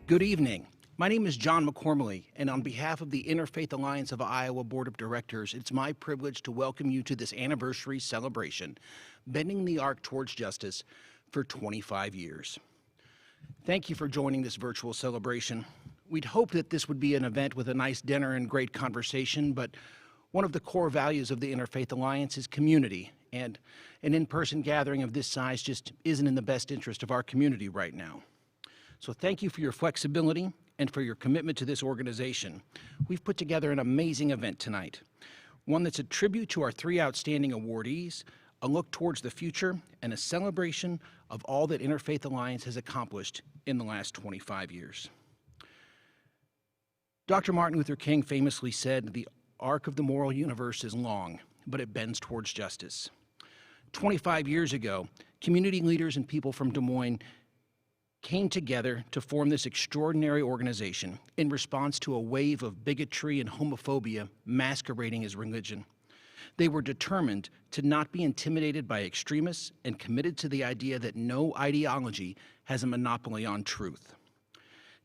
Good evening. My name is John McCormley, and on behalf of the Interfaith Alliance of Iowa Board of Directors, it's my privilege to welcome you to this anniversary celebration, Bending the Arc Towards Justice for 25 years. Thank you for joining this virtual celebration. We'd hoped that this would be an event with a nice dinner and great conversation, but one of the core values of the Interfaith Alliance is community, and an in-person gathering of this size just isn't in the best interest of our community right now. So thank you for your flexibility and for your commitment to this organization. We've put together an amazing event tonight, one that's a tribute to our 3 outstanding awardees, a look towards the future, and a celebration of all that Interfaith Alliance has accomplished in the last 25 years. Dr. Martin Luther King famously said, "The arc of the moral universe is long, but it bends towards justice." 25 years ago, community leaders and people from Des Moines came together to form this extraordinary organization in response to a wave of bigotry and homophobia masquerading as religion. They were determined to not be intimidated by extremists and committed to the idea that no ideology has a monopoly on truth.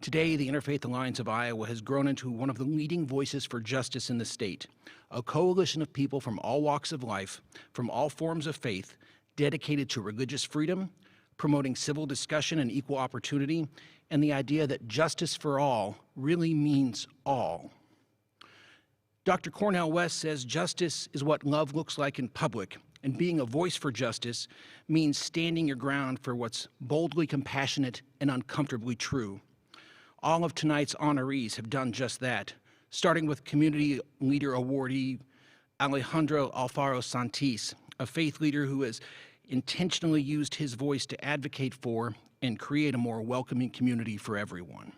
Today, the Interfaith Alliance of Iowa has grown into one of the leading voices for justice in the state, a coalition of people from all walks of life, from all forms of faith, dedicated to religious freedom, promoting civil discussion and equal opportunity, and the idea that justice for all really means all. Dr. Cornel West says justice is what love looks like in public, and being a voice for justice means standing your ground for what's boldly compassionate and uncomfortably true. All of tonight's honorees have done just that, starting with Community Leader Awardee Alejandro Alfaro Santis, a faith leader who has intentionally used his voice to advocate for and create a more welcoming community for everyone.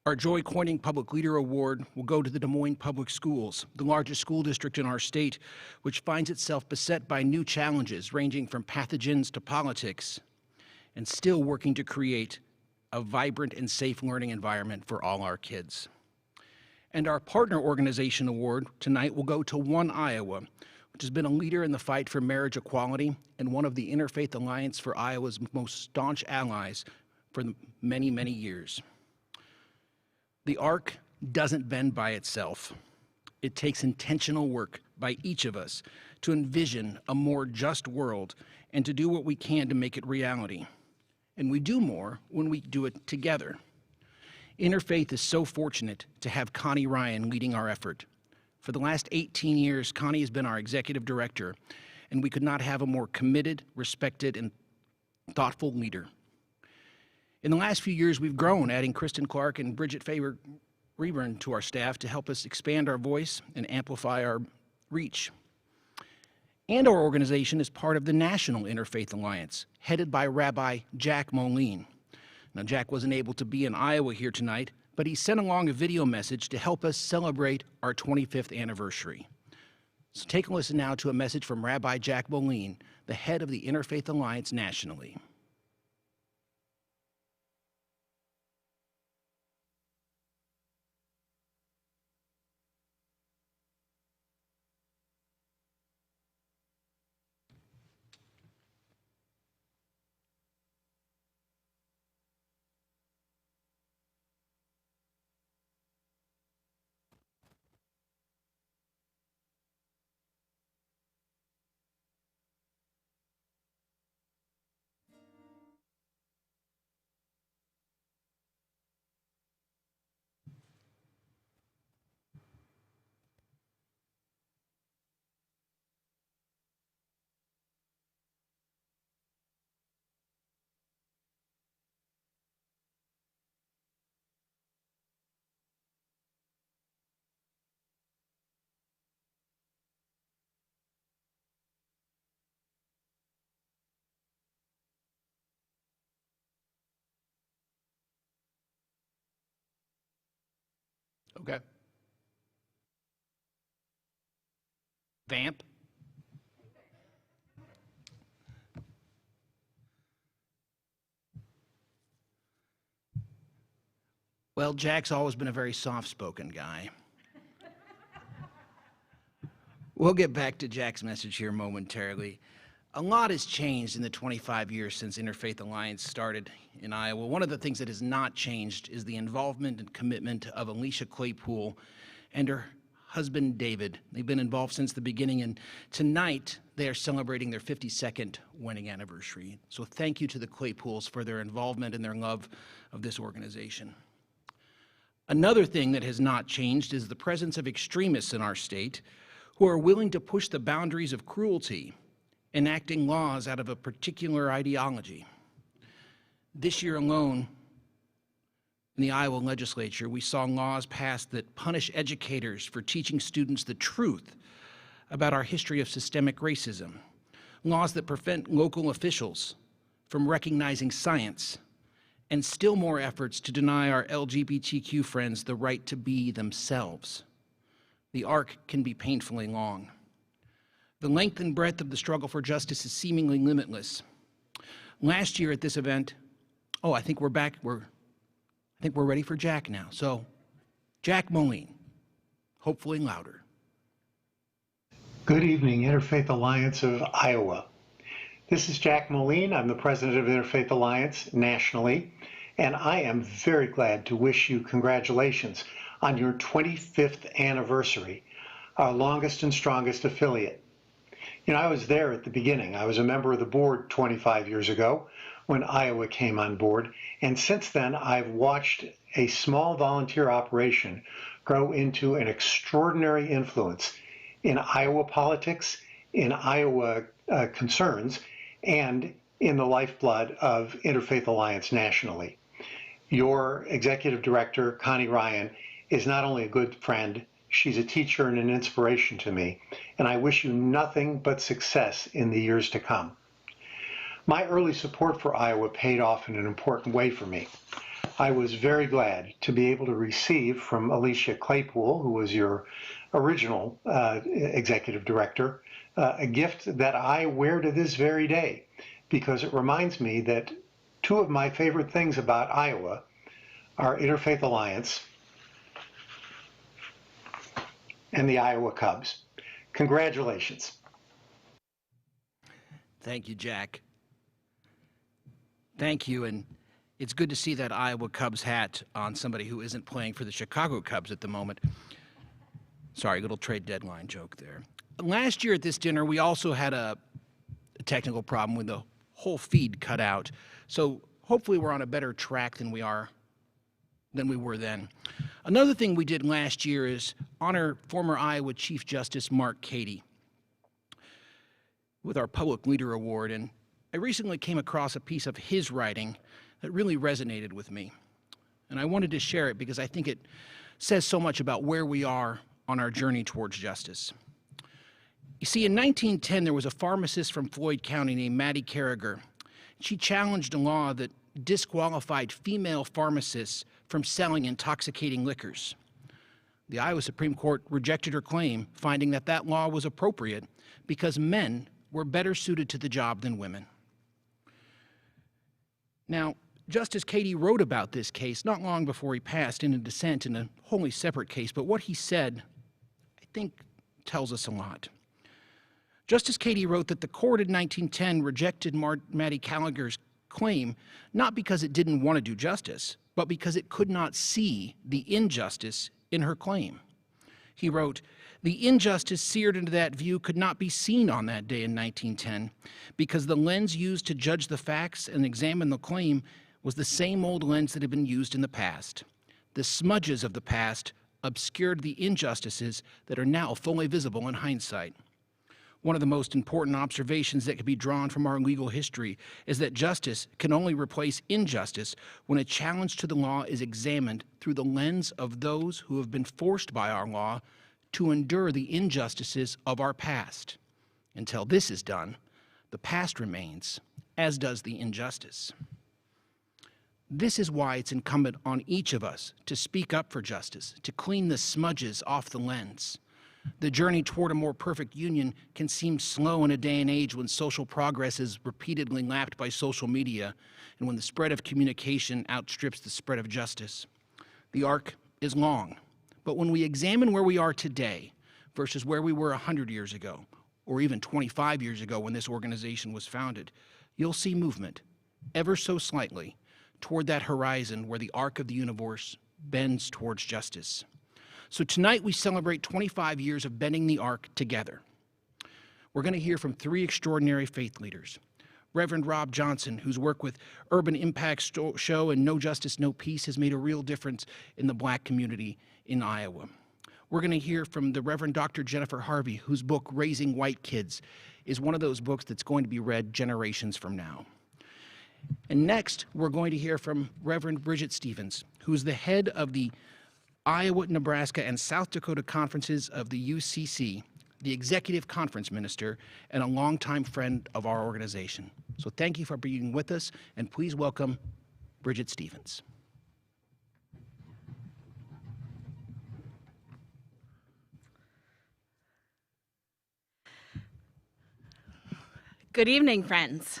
Our Joy Coining Public Leader Award will go to the Des Moines Public Schools, the largest school district in our state, which finds itself beset by new challenges ranging from pathogens to politics, and still working to create a vibrant and safe learning environment for all our kids. And our Partner Organization Award tonight will go to One Iowa, which has been a leader in the fight for marriage equality and one of the Interfaith Alliance for Iowa's most staunch allies for many, many years. The arc doesn't bend by itself. It takes intentional work by each of us to envision a more just world and to do what we can to make it reality. And we do more when we do it together. Interfaith is so fortunate to have Connie Ryan leading our effort. For the last 18 years, Connie has been our executive director, and we could not have a more committed, respected, and thoughtful leader. In the last few years, we've grown, adding Kristen Clark and Bridget Faber-Rayburn to our staff to help us expand our voice and amplify our reach. And our organization is part of the National Interfaith Alliance, headed by Rabbi Jack Moline. Now, Jack wasn't able to be in Iowa here tonight, but he sent along a video message to help us celebrate our 25th anniversary. So take a listen now to a message from Rabbi Jack Moline, the head of the Interfaith Alliance nationally. Okay. Vamp. Well, Jack's always been a very soft-spoken guy. We'll get back to Jack's message here momentarily. A lot has changed in the 25 years since Interfaith Alliance started in Iowa. One of the things that has not changed is the involvement and commitment of Alicia Claypool and her husband, David. They've been involved since the beginning, and tonight they are celebrating their 52nd wedding anniversary. So thank you to the Claypools for their involvement and their love of this organization. Another thing that has not changed is the presence of extremists in our state who are willing to push the boundaries of cruelty, enacting laws out of a particular ideology. This year alone, in the Iowa legislature, we saw laws passed that punish educators for teaching students the truth about our history of systemic racism, laws that prevent local officials from recognizing science, and still more efforts to deny our LGBTQ friends the right to be themselves. The arc can be painfully long. The length and breadth of the struggle for justice is seemingly limitless. Last year at this event, I think we're back. I think we're ready for Jack now. So, Jack Moline, hopefully louder. Good evening, Interfaith Alliance of Iowa. This is Jack Moline. I'm the president of Interfaith Alliance nationally, and I am very glad to wish you congratulations on your 25th anniversary, our longest and strongest affiliate. You know, I was there at the beginning. I was a member of the board 25 years ago when Iowa came on board, and since then I've watched a small volunteer operation grow into an extraordinary influence in Iowa politics, in Iowa concerns, and in the lifeblood of Interfaith Alliance nationally. Your executive director, Connie Ryan, is not only a good friend, she's a teacher and an inspiration to me, and I wish you nothing but success in the years to come. My early support for Iowa paid off in an important way for me. I was very glad to be able to receive from Alicia Claypool, who was your original executive director, a gift that I wear to this very day, because it reminds me that two of my favorite things about Iowa are Interfaith Alliance and the Iowa Cubs. Congratulations. Thank you, Jack. Thank you, and it's good to see that Iowa Cubs hat on somebody who isn't playing for the Chicago Cubs at the moment. Sorry, little trade deadline joke there. Last year at this dinner, we also had a technical problem with the whole feed cut out, so hopefully we're on a better track than we were then. Another thing we did last year is honor former Iowa Chief Justice Mark Cady with our Public Leader Award, and I recently came across a piece of his writing that really resonated with me, and I wanted to share it because I think it says so much about where we are on our journey towards justice. You see, in 1910, there was a pharmacist from Floyd County named Maddie Carragher. She challenged a law that disqualified female pharmacists from selling intoxicating liquors. The Iowa Supreme Court rejected her claim, finding that that law was appropriate because men were better suited to the job than women. Now, Justice Cady wrote about this case not long before he passed in a dissent in a wholly separate case, but what he said, I think, tells us a lot. Justice Cady wrote that the court in 1910 rejected Maddie Carragher's claim not because it didn't want to do justice, but because it could not see the injustice in her claim. He wrote, "The injustice seared into that view could not be seen on that day in 1910 because the lens used to judge the facts and examine the claim was the same old lens that had been used in the past. The smudges of the past obscured the injustices that are now fully visible in hindsight." One of the most important observations that can be drawn from our legal history is that justice can only replace injustice when a challenge to the law is examined through the lens of those who have been forced by our law to endure the injustices of our past. Until this is done, the past remains, as does the injustice. This is why it's incumbent on each of us to speak up for justice, to clean the smudges off the lens. The journey toward a more perfect union can seem slow in a day and age when social progress is repeatedly lapped by social media and when the spread of communication outstrips the spread of justice. The arc is long, but when we examine where we are today versus where we were 100 years ago or even 25 years ago when this organization was founded, you'll see movement, ever so slightly, toward that horizon where the arc of the universe bends towards justice. So tonight we celebrate 25 years of bending the arc together. We're going to hear from three extraordinary faith leaders. Reverend Rob Johnson, whose work with Urban Impact Show and No Justice, No Peace has made a real difference in the Black community in Iowa. We're going to hear from the Reverend Dr. Jennifer Harvey, whose book, Raising White Kids, is one of those books that's going to be read generations from now. And next, we're going to hear from Reverend Bridget Stevens, who's the head of the Iowa, Nebraska, and South Dakota conferences of the UCC, the executive conference minister, and a longtime friend of our organization. So thank you for being with us, and please welcome Bridget Stevens. Good evening, friends.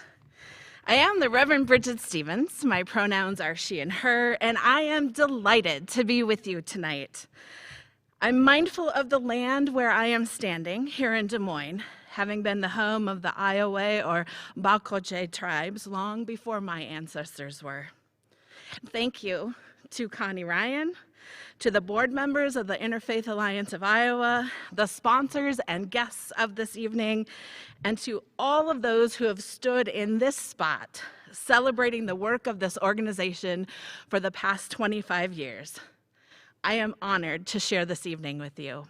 I am the Reverend Bridget Stevens. My pronouns are she and her, and I am delighted to be with you tonight. I'm mindful of the land where I am standing here in Des Moines, having been the home of the Iowa or Bakoche tribes long before my ancestors were. Thank you to Connie Ryan, to the board members of the Interfaith Alliance of Iowa, the sponsors and guests of this evening, and to all of those who have stood in this spot celebrating the work of this organization for the past 25 years. I am honored to share this evening with you.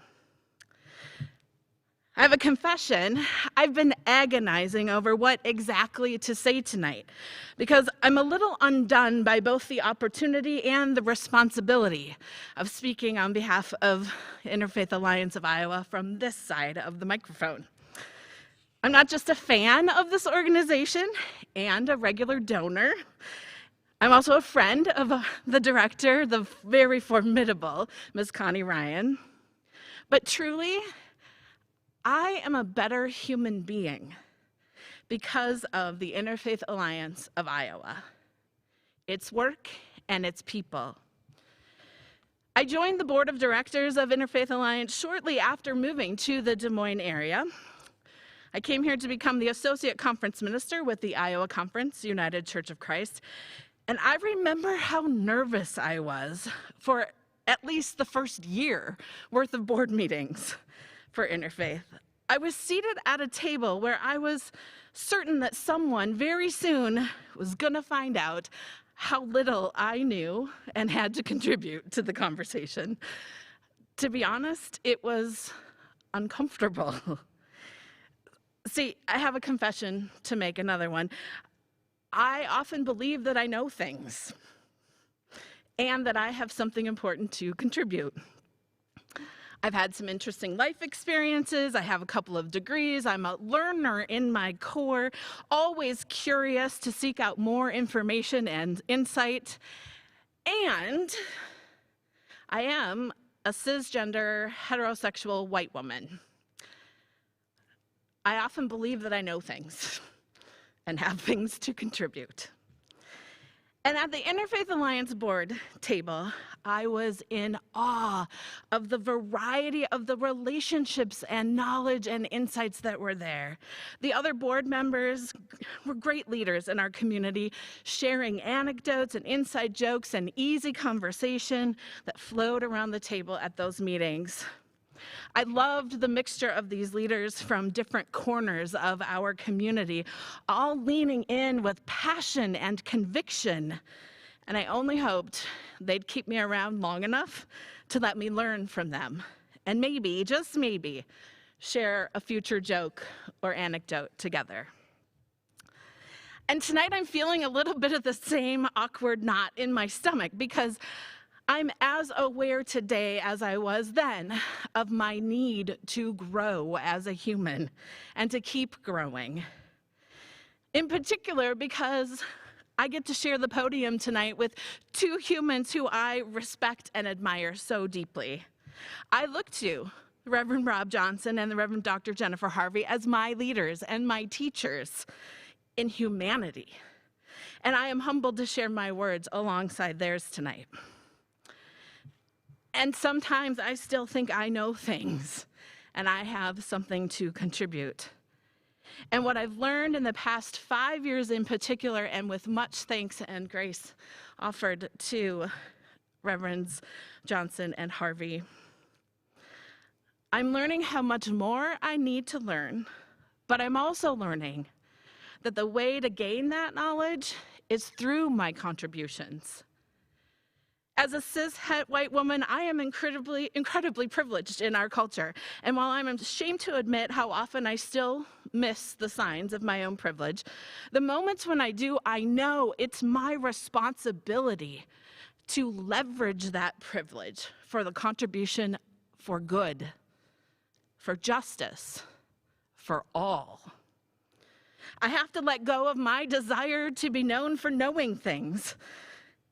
I have a confession. I've been agonizing over what exactly to say tonight because I'm a little undone by both the opportunity and the responsibility of speaking on behalf of Interfaith Alliance of Iowa from this side of the microphone. I'm not just a fan of this organization and a regular donor. I'm also a friend of the director, the very formidable Ms. Connie Ryan. But truly, I am a better human being because of the Interfaith Alliance of Iowa, its work and its people. I joined the board of directors of Interfaith Alliance shortly after moving to the Des Moines area. I came here to become the associate conference minister with the Iowa Conference, United Church of Christ, and I remember how nervous I was for at least the first year worth of board meetings for Interfaith. I was seated at a table where I was certain that someone very soon was going to find out how little I knew and had to contribute to the conversation. To be honest, it was uncomfortable. See, I have a confession to make, another one. I often believe that I know things and that I have something important to contribute. I've had some interesting life experiences. I have a couple of degrees. I'm a learner in my core, always curious to seek out more information and insight. And I am a cisgender, heterosexual white woman. I often believe that I know things and have things to contribute. And at the Interfaith Alliance board table, I was in awe of the variety of the relationships and knowledge and insights that were there. The other board members were great leaders in our community, sharing anecdotes and inside jokes and easy conversation that flowed around the table at those meetings. I loved the mixture of these leaders from different corners of our community, all leaning in with passion and conviction. And I only hoped they'd keep me around long enough to let me learn from them. And maybe, just maybe, share a future joke or anecdote together. And tonight I'm feeling a little bit of the same awkward knot in my stomach because I'm as aware today as I was then of my need to grow as a human and to keep growing. In particular, because I get to share the podium tonight with two humans who I respect and admire so deeply. I look to the Reverend Rob Johnson and the Reverend Dr. Jennifer Harvey as my leaders and my teachers in humanity. And I am humbled to share my words alongside theirs tonight. And sometimes I still think I know things and I have something to contribute. And what I've learned in the past 5 years in particular, and with much thanks and grace offered to Reverends Johnson and Harvey, I'm learning how much more I need to learn, but I'm also learning that the way to gain that knowledge is through my contributions. As a cis-het white woman, I am incredibly privileged in our culture. And while I'm ashamed to admit how often I still miss the signs of my own privilege, the moments when I do, I know it's my responsibility to leverage that privilege for the contribution for good, for justice, for all. I have to let go of my desire to be known for knowing things,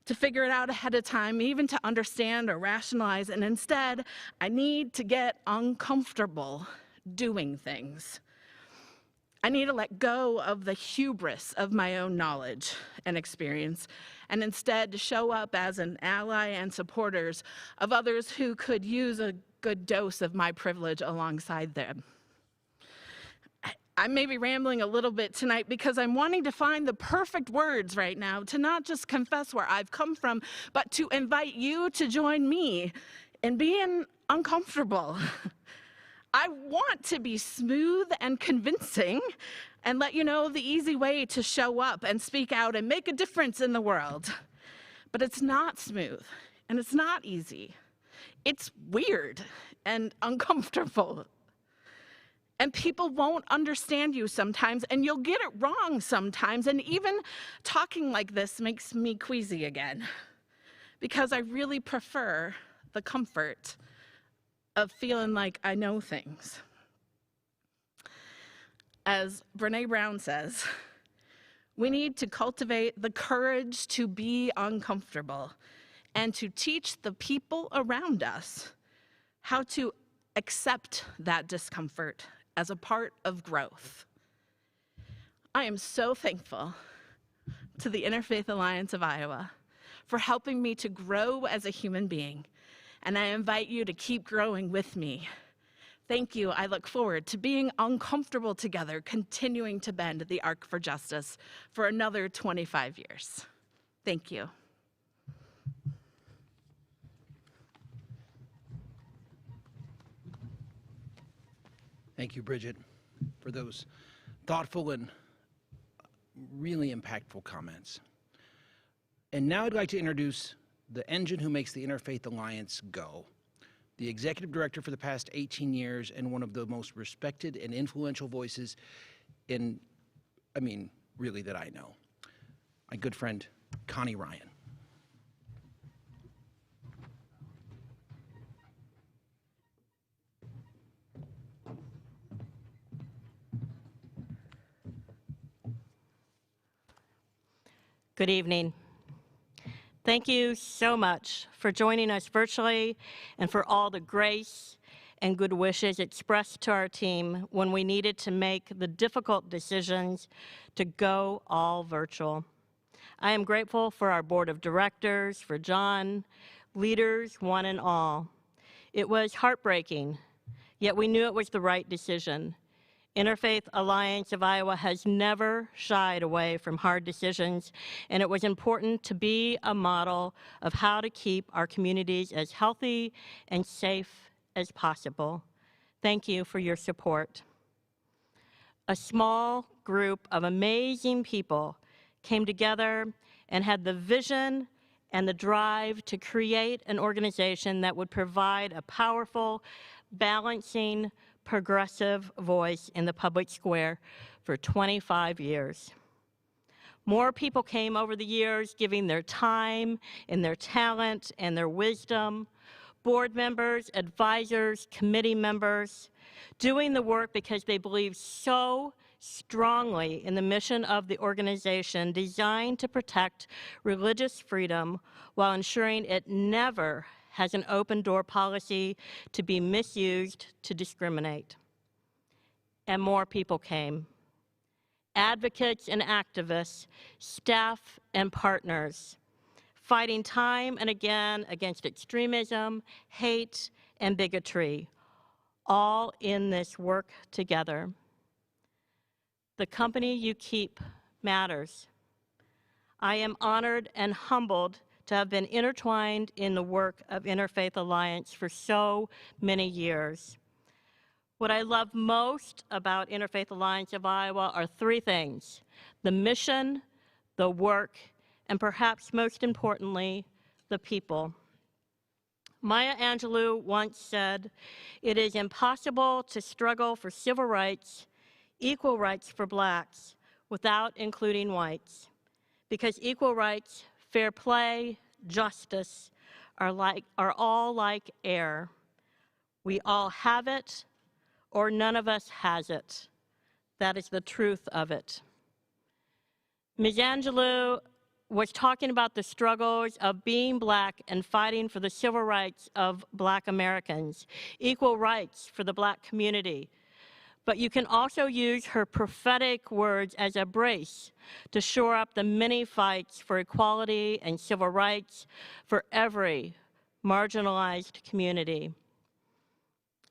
to figure it out ahead of time, even to understand or rationalize, and instead, I need to get uncomfortable doing things. I need to let go of the hubris of my own knowledge and experience, and instead to show up as an ally and supporters of others who could use a good dose of my privilege alongside them. I may be rambling a little bit tonight because I'm wanting to find the perfect words right now to not just confess where I've come from, but to invite you to join me in being uncomfortable. I want to be smooth and convincing and let you know the easy way to show up and speak out and make a difference in the world. But it's not smooth and it's not easy. It's weird and uncomfortable. And people won't understand you sometimes, and you'll get it wrong sometimes, and even talking like this makes me queasy again, because I really prefer the comfort of feeling like I know things. As Brené Brown says, we need to cultivate the courage to be uncomfortable and to teach the people around us how to accept that discomfort as a part of growth. I am so thankful to the Interfaith Alliance of Iowa for helping me to grow as a human being, and I invite you to keep growing with me. Thank you. I look forward to being uncomfortable together, continuing to bend the arc for justice for another 25 years. Thank you. Thank you, Bridget, for those thoughtful and really impactful comments. And now I'd like to introduce the engine who makes the Interfaith Alliance go, the executive director for the past 18 years and one of the most respected and influential voices really that I know, my good friend, Connie Ryan. Good evening. Thank you so much for joining us virtually and for all the grace and good wishes expressed to our team when we needed to make the difficult decisions to go all virtual. I am grateful for our board of directors, for John, leaders, one and all. It was heartbreaking, yet we knew it was the right decision. Interfaith Alliance of Iowa has never shied away from hard decisions, and it was important to be a model of how to keep our communities as healthy and safe as possible. Thank you for your support. A small group of amazing people came together and had the vision and the drive to create an organization that would provide a powerful, balancing, progressive voice in the public square for 25 years. More people came over the years, giving their time and their talent and their wisdom. Board members, advisors, committee members, doing the work because they believe so strongly in the mission of the organization designed to protect religious freedom while ensuring it never has an open-door policy to be misused to discriminate. And more people came. Advocates and activists, staff and partners, fighting time and again against extremism, hate, and bigotry, all in this work together. The company you keep matters. I am honored and humbled to have been intertwined in the work of Interfaith Alliance for so many years. What I love most about Interfaith Alliance of Iowa are three things: the mission, the work, and perhaps most importantly, the people. Maya Angelou once said, "It is impossible to struggle for civil rights, equal rights for blacks, without including whites, because equal rights, fair play, justice are all like air. We all have it, or none of us has it. That is the truth of it." Ms. Angelou was talking about the struggles of being black and fighting for the civil rights of black Americans, equal rights for the black community. But you can also use her prophetic words as a brace to shore up the many fights for equality and civil rights for every marginalized community.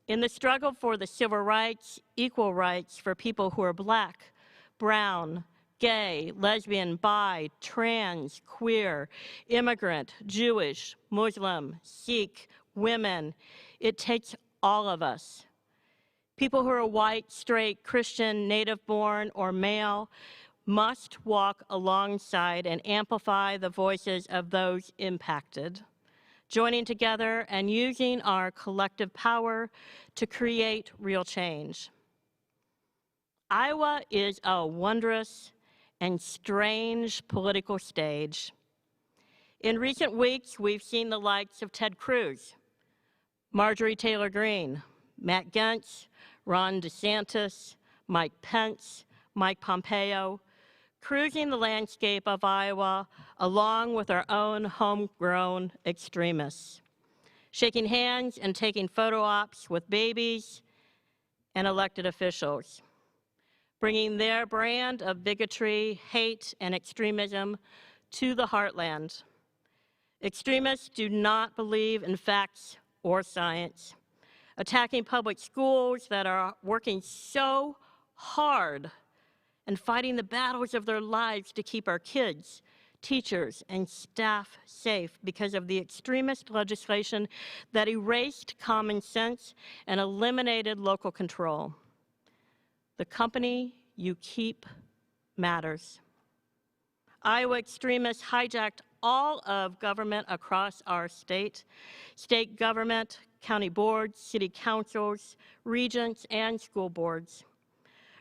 In the struggle for the civil rights, equal rights for people who are black, brown, gay, lesbian, bi, trans, queer, immigrant, Jewish, Muslim, Sikh, women, it takes all of us. People who are white, straight, Christian, native-born, or male must walk alongside and amplify the voices of those impacted, joining together and using our collective power to create real change. Iowa is a wondrous and strange political stage. In recent weeks, we've seen the likes of Ted Cruz, Marjorie Taylor Greene, Matt Gaetz, Ron DeSantis, Mike Pence, Mike Pompeo, cruising the landscape of Iowa along with our own homegrown extremists, shaking hands and taking photo ops with babies and elected officials, bringing their brand of bigotry, hate, and extremism to the heartland. Extremists do not believe in facts or science, attacking public schools that are working so hard and fighting the battles of their lives to keep our kids, teachers, and staff safe because of the extremist legislation that erased common sense and eliminated local control. The company you keep matters. Iowa extremists hijacked all of government across our state government, county boards, city councils, regents, and school boards.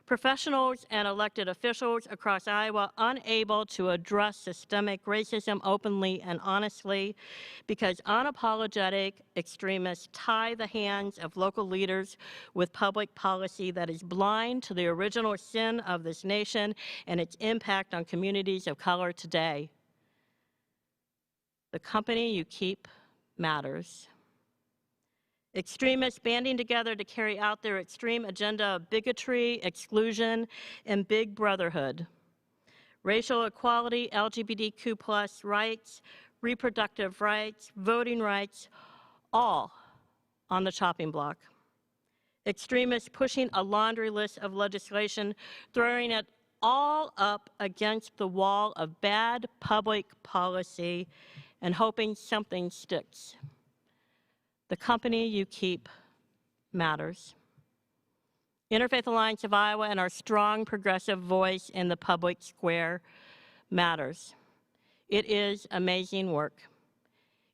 Professionals and elected officials across Iowa unable to address systemic racism openly and honestly because unapologetic extremists tie the hands of local leaders with public policy that is blind to the original sin of this nation and its impact on communities of color today. The company you keep matters. Extremists banding together to carry out their extreme agenda of bigotry, exclusion, and big brotherhood. Racial equality, LGBTQ+ rights, reproductive rights, voting rights, all on the chopping block. Extremists pushing a laundry list of legislation, throwing it all up against the wall of bad public policy and hoping something sticks. The company you keep matters. Interfaith Alliance of Iowa and our strong progressive voice in the public square matters. It is amazing work.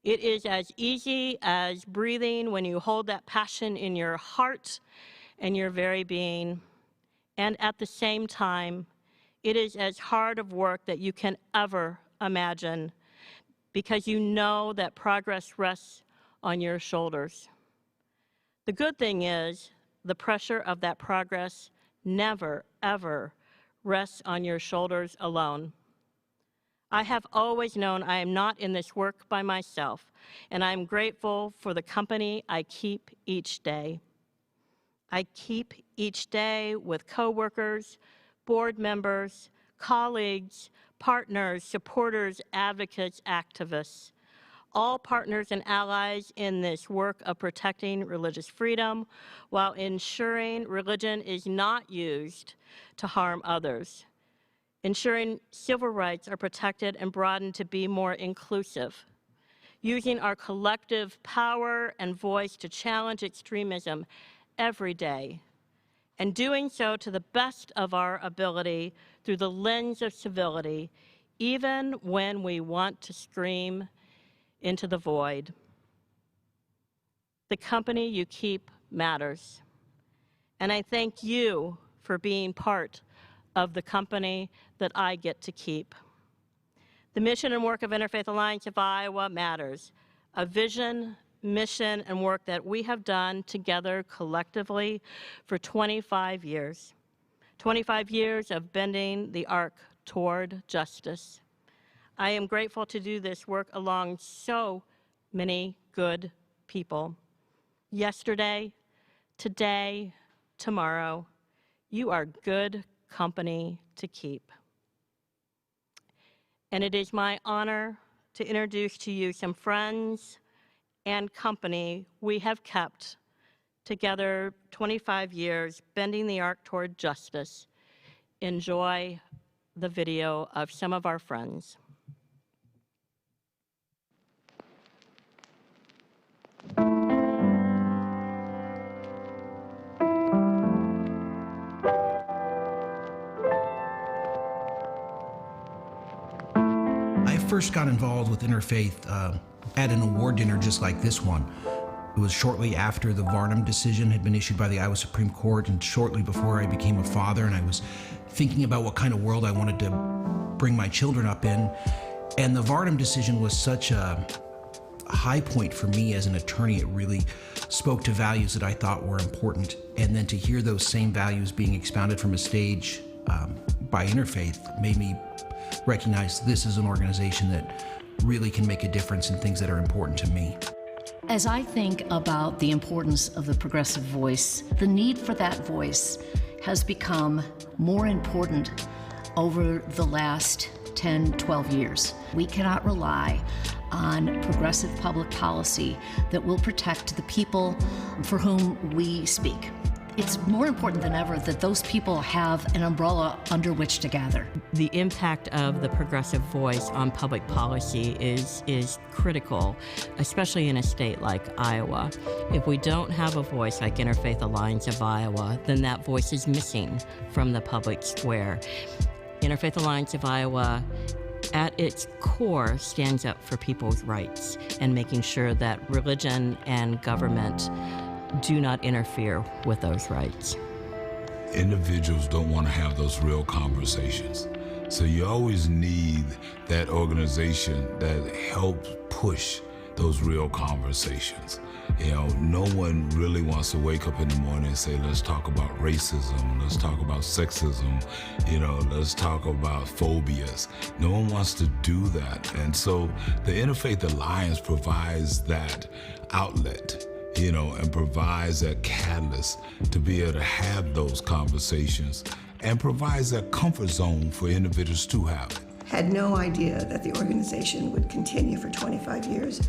It is as easy as breathing when you hold that passion in your heart and your very being. And at the same time, it is as hard of work that you can ever imagine because you know that progress rests on your shoulders. The good thing is the pressure of that progress never, ever rests on your shoulders alone. I have always known I am not in this work by myself, and I am grateful for the company I keep each day. I keep each day with coworkers, board members, colleagues, partners, supporters, advocates, activists, all partners and allies in this work of protecting religious freedom while ensuring religion is not used to harm others, ensuring civil rights are protected and broadened to be more inclusive, using our collective power and voice to challenge extremism every day, and doing so to the best of our ability through the lens of civility, even when we want to scream into the void. The company you keep matters, and I thank you for being part of the company that I get to keep. The mission and work of Interfaith Alliance of Iowa matters, a vision, mission, and work that we have done together collectively for 25 years. 25 years of bending the arc toward justice. I am grateful to do this work along so many good people. Yesterday, today, tomorrow, you are good company to keep. And it is my honor to introduce to you some friends and company we have kept together 25 years, bending the arc toward justice. Enjoy the video of some of our friends. I first got involved with Interfaith at an award dinner just like this one. It was shortly after the Varnum decision had been issued by the Iowa Supreme Court and shortly before I became a father, and I was thinking about what kind of world I wanted to bring my children up in. And the Varnum decision was such a high point for me as an attorney. It really spoke to values that I thought were important. And then to hear those same values being expounded from a stage by Interfaith made me recognize this is an organization that really can make a difference in things that are important to me. As I think about the importance of the progressive voice, the need for that voice has become more important over the last 10, 12 years. We cannot rely on progressive public policy that will protect the people for whom we speak. It's more important than ever that those people have an umbrella under which to gather. The impact of the progressive voice on public policy is critical, especially in a state like Iowa. If we don't have a voice like Interfaith Alliance of Iowa, then that voice is missing from the public square. Interfaith Alliance of Iowa, at its core, stands up for people's rights and making sure that religion and government do not interfere with those rights. Individuals don't want to have those real conversations. So you always need that organization that helps push those real conversations. You know, no one really wants to wake up in the morning and say, let's talk about racism, let's talk about sexism, you know, let's talk about phobias. No one wants to do that. And so the Interfaith Alliance provides that outlet, you know, and provides that catalyst to be able to have those conversations and provides that comfort zone for individuals to have. Had no idea that the organization would continue for 25 years.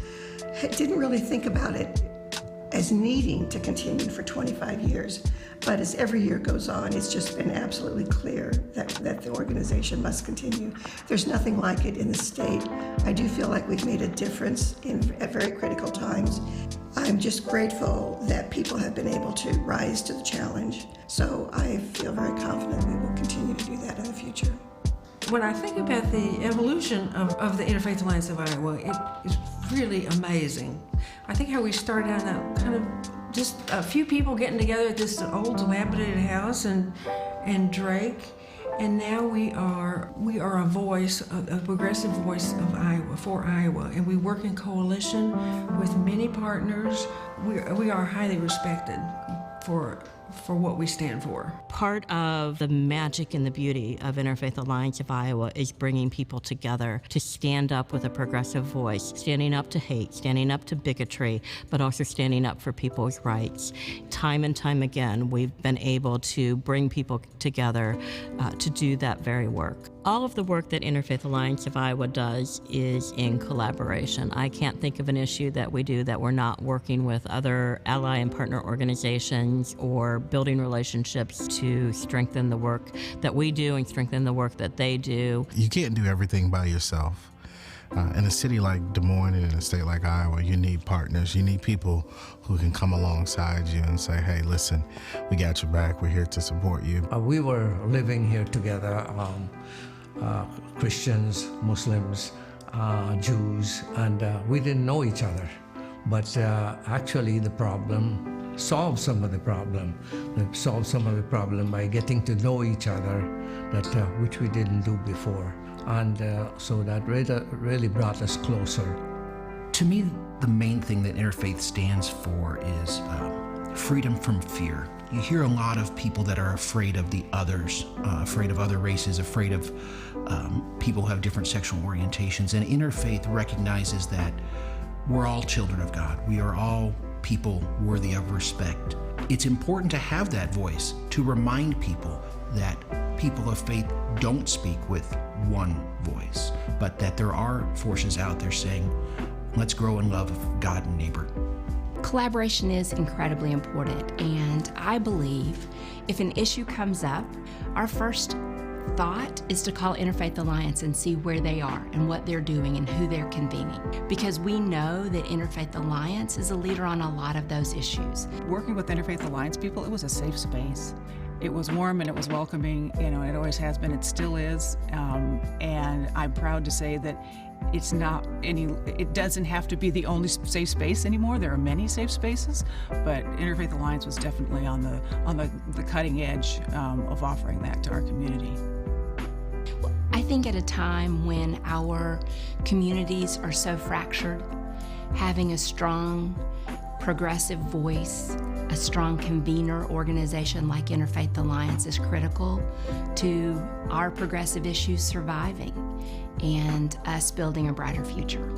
Didn't really think about it as needing to continue for 25 years. But as every year goes on, it's just been absolutely clear that the organization must continue. There's nothing like it in the state. I do feel like we've made a difference at very critical times. I'm just grateful that people have been able to rise to the challenge. So I feel very confident we will continue to do that in the future. When I think about the evolution of the Interfaith Alliance of Iowa, it is really amazing. I think how we started out in kind of just a few people getting together at this old dilapidated house and Drake, and now we are a voice, a progressive voice of Iowa, for Iowa, and we work in coalition with many partners. We are highly respected for for what we stand for. Part of the magic and the beauty of Interfaith Alliance of Iowa is bringing people together to stand up with a progressive voice, standing up to hate, standing up to bigotry, but also standing up for people's rights. Time and time again, we've been able to bring people together to do that very work. All of the work that Interfaith Alliance of Iowa does is in collaboration. I can't think of an issue that we do that we're not working with other ally and partner organizations or building relationships to strengthen the work that we do and strengthen the work that they do. You can't do everything by yourself. In a city like Des Moines and in a state like Iowa, you need partners. You need people who can come alongside you and say, hey, listen, we got your back. We're here to support you. We were living here together, Christians, Muslims, Jews, and we didn't know each other. But actually the problem solved some of the problem. It solved some of the problem by getting to know each other, which we didn't do before. And so that really brought us closer. To me, the main thing that Interfaith stands for is freedom from fear. You hear a lot of people that are afraid of the others, afraid of other races, afraid of people who have different sexual orientations. And Interfaith recognizes that we're all children of God. We are all people worthy of respect. It's important to have that voice to remind people that people of faith don't speak with one voice, but that there are forces out there saying, let's grow in love of God and neighbor. Collaboration is incredibly important, and I believe if an issue comes up, our first thought is to call Interfaith Alliance and see where they are and what they're doing and who they're convening, because we know that Interfaith Alliance is a leader on a lot of those issues. Working with Interfaith Alliance people, it was a safe space. It was warm and it was welcoming, it always has been, it still is, and I'm proud to say that it doesn't have to be the only safe space anymore. There are many safe spaces, but Interfaith Alliance was definitely on the cutting edge of offering that to our community. I think at a time when our communities are so fractured, having a strong progressive voice, a strong convener organization like Interfaith Alliance is critical to our progressive issues surviving and us building a brighter future.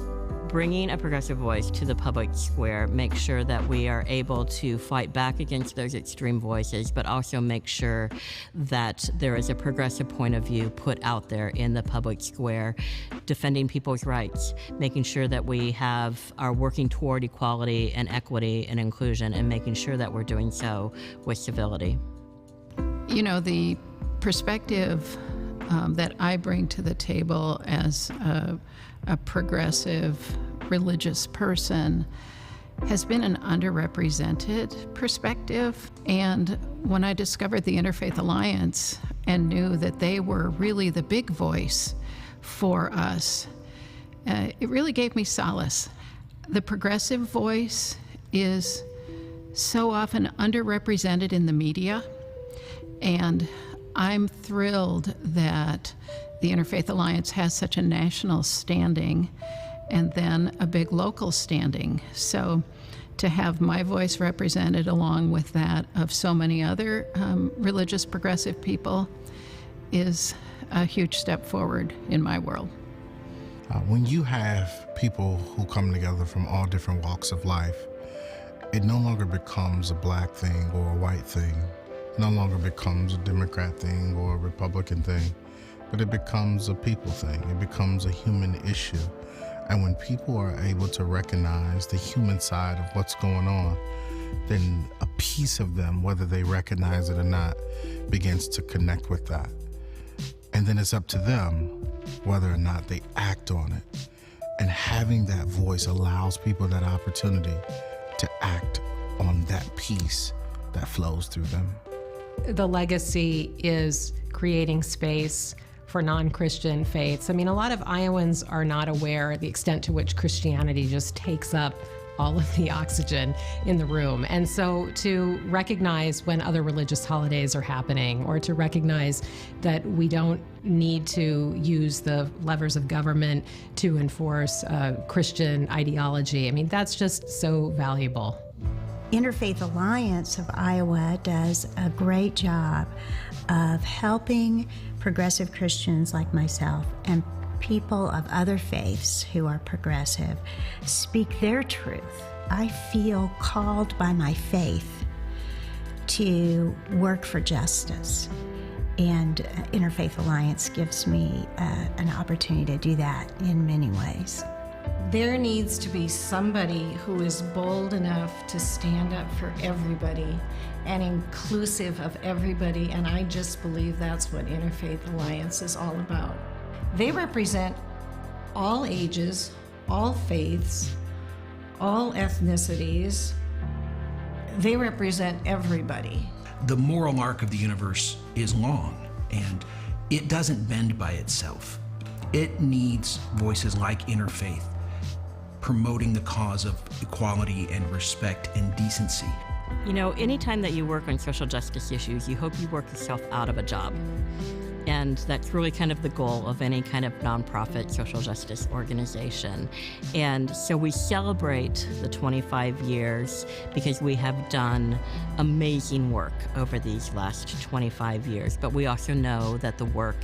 Bringing a progressive voice to the public square makes sure that we are able to fight back against those extreme voices, but also make sure that there is a progressive point of view put out there in the public square, defending people's rights, making sure that we are working toward equality and equity and inclusion, and making sure that we're doing so with civility. The perspective that I bring to the table as a progressive religious person has been an underrepresented perspective. And when I discovered the Interfaith Alliance and knew that they were really the big voice for us, it really gave me solace. The progressive voice is so often underrepresented in the media, and I'm thrilled that the Interfaith Alliance has such a national standing and then a big local standing. So to have my voice represented along with that of so many other religious progressive people is a huge step forward in my world. When you have people who come together from all different walks of life, it no longer becomes a black thing or a white thing. It no longer becomes a Democrat thing or a Republican thing, but it becomes a people thing. It becomes a human issue. And when people are able to recognize the human side of what's going on, then a piece of them, whether they recognize it or not, begins to connect with that. And then it's up to them whether or not they act on it. And having that voice allows people that opportunity to act on that piece that flows through them. The legacy is creating space for non-Christian faiths. I mean, a lot of Iowans are not aware of the extent to which Christianity just takes up all of the oxygen in the room. And so to recognize when other religious holidays are happening, or to recognize that we don't need to use the levers of government to enforce Christian ideology, I mean, that's just so valuable. Interfaith Alliance of Iowa does a great job of helping progressive Christians like myself and people of other faiths who are progressive speak their truth. I feel called by my faith to work for justice, and Interfaith Alliance gives me an opportunity to do that in many ways. There needs to be somebody who is bold enough to stand up for everybody and inclusive of everybody, and I just believe that's what Interfaith Alliance is all about. They represent all ages, all faiths, all ethnicities. They represent everybody. The moral arc of the universe is long, and it doesn't bend by itself. It needs voices like Interfaith promoting the cause of equality and respect and decency. You know, anytime that you work on social justice issues, you hope you work yourself out of a job. And that's really kind of the goal of any kind of nonprofit social justice organization. And so we celebrate the 25 years because we have done amazing work over these last 25 years. But we also know that the work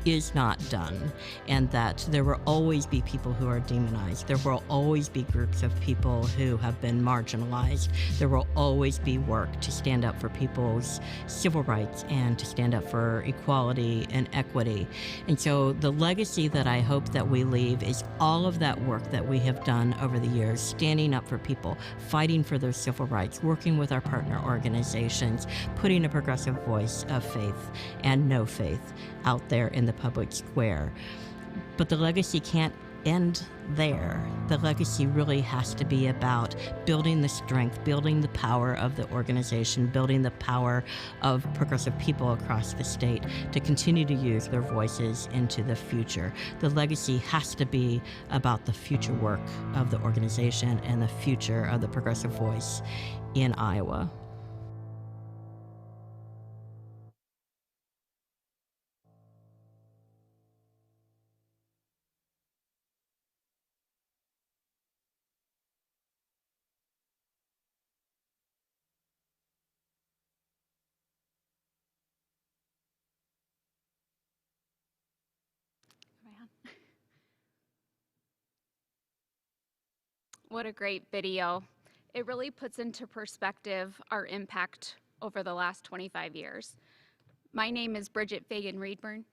is not done, and that there will always be people who are demonized. There will always be groups of people who have been marginalized. There will always be work to stand up for people's civil rights and to stand up for equality and equity. And so the legacy that I hope that we leave is all of that work that we have done over the years, standing up for people, fighting for their civil rights, working with our partner organizations, putting a progressive voice of faith and no faith out there in the public square. But the legacy can't end there. The legacy really has to be about building the strength, building the power of the organization, building the power of progressive people across the state to continue to use their voices into the future. The legacy has to be about the future work of the organization and the future of the progressive voice in Iowa. What a great video. It really puts into perspective our impact over the last 25 years. My name is Bridget Fagan-Reedburn,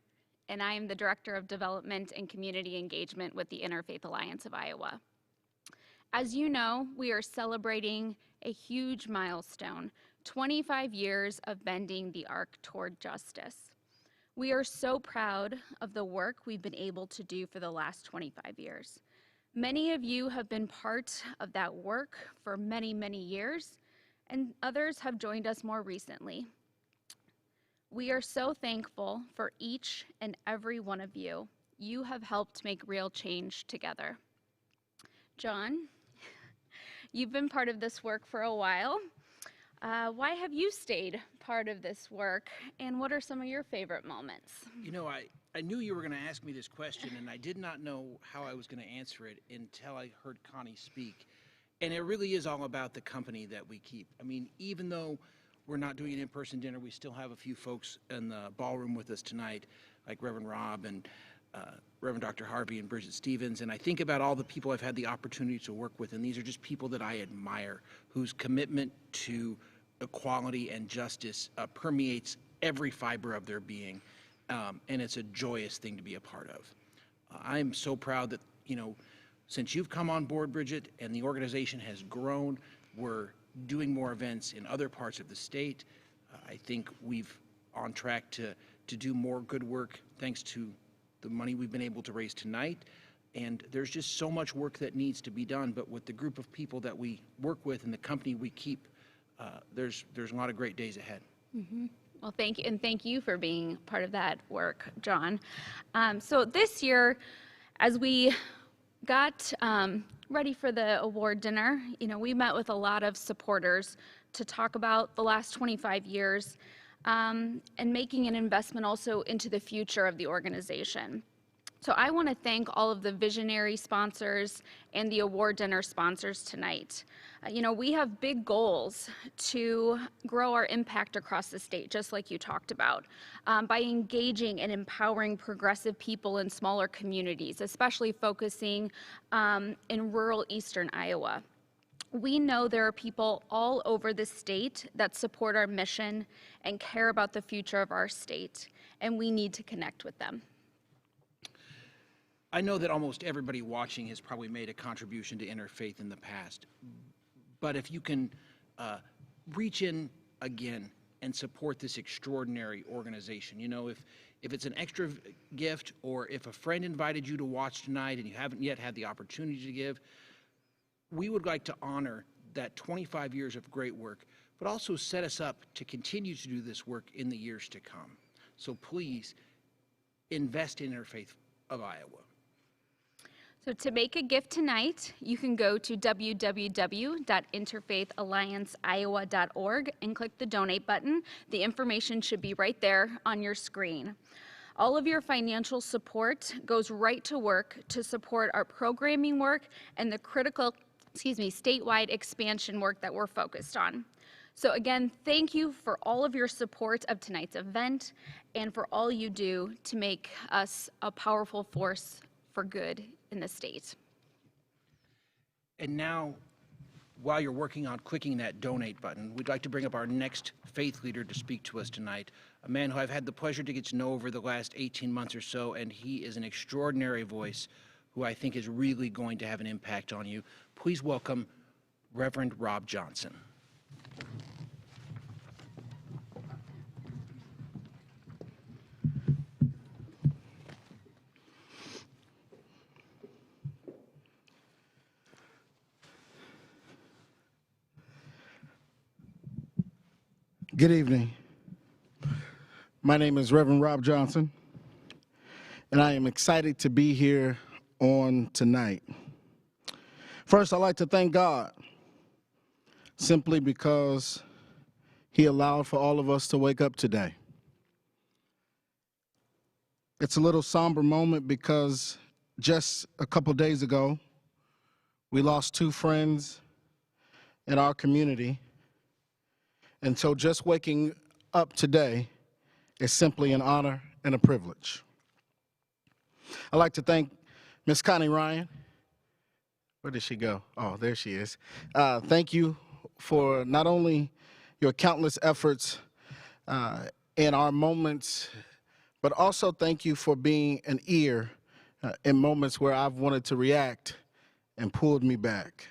and I am the Director of Development and Community Engagement with the Interfaith Alliance of Iowa. As you know, we are celebrating a huge milestone, 25 years of bending the arc toward justice. We are so proud of the work we've been able to do for the last 25 years. Many of you have been part of that work for many, many years, and others have joined us more recently. We are so thankful for each and every one of you. You have helped make real change together. John, you've been part of this work for a while. Why have you stayed part of this work, and what are some of your favorite moments? You know, I knew you were going to ask me this question, and I did not know how I was going to answer it until I heard Connie speak. And it really is all about the company that we keep. I mean, even though we're not doing an in-person dinner, we still have a few folks in the ballroom with us tonight, like Reverend Rob and Reverend Dr. Harvey and Bridget Stevens. And I think about all the people I've had the opportunity to work with, and these are just people that I admire, whose commitment to equality and justice permeates every fiber of their being. And it's a joyous thing to be a part of. I'm so proud that, you know, since you've come on board, Bridget, and the organization has grown, we're doing more events in other parts of the state. I think we've on track to do more good work thanks to the money we've been able to raise tonight. And there's just so much work that needs to be done, but with the group of people that we work with and the company we keep, there's a lot of great days ahead. Mm-hmm. Well, thank you, and thank you for being part of that work, John. So this year, as we got ready for the award dinner, you know, we met with a lot of supporters to talk about the last 25 years and making an investment also into the future of the organization. So I want to thank all of the visionary sponsors and the award dinner sponsors tonight. We have big goals to grow our impact across the state, just like you talked about, by engaging and empowering progressive people in smaller communities, especially focusing in rural eastern Iowa. We know there are people all over the state that support our mission and care about the future of our state, and we need to connect with them. I know that almost everybody watching has probably made a contribution to Interfaith in the past, but if you can reach in again and support this extraordinary organization, if it's an extra gift, or if a friend invited you to watch tonight and you haven't yet had the opportunity to give, we would like to honor that 25 years of great work, but also set us up to continue to do this work in the years to come. So please invest in Interfaith of Iowa. So to make a gift tonight, you can go to www.interfaithallianceiowa.org and click the donate button. The information should be right there on your screen. All of your financial support goes right to work to support our programming work and the critical, statewide expansion work that we're focused on. So again, thank you for all of your support of tonight's event and for all you do to make us a powerful force for good in the state. And now, while you're working on clicking that donate button, we'd like to bring up our next faith leader to speak to us tonight, a man who I've had the pleasure to get to know over the last 18 months or so, and he is an extraordinary voice who I think is really going to have an impact on you. Please welcome Reverend Rob Johnson. Good evening. My name is Reverend Rob Johnson, and I am excited to be here on tonight. First, I'd like to thank God, simply because He allowed for all of us to wake up today. It's a little somber moment because just a couple days ago, we lost two friends in our community. And so just waking up today is simply an honor and a privilege. I'd like to thank Miss Connie Ryan. Where did she go? Oh, there she is. Thank you for not only your countless efforts in our moments, but also thank you for being an ear in moments where I've wanted to react and pulled me back.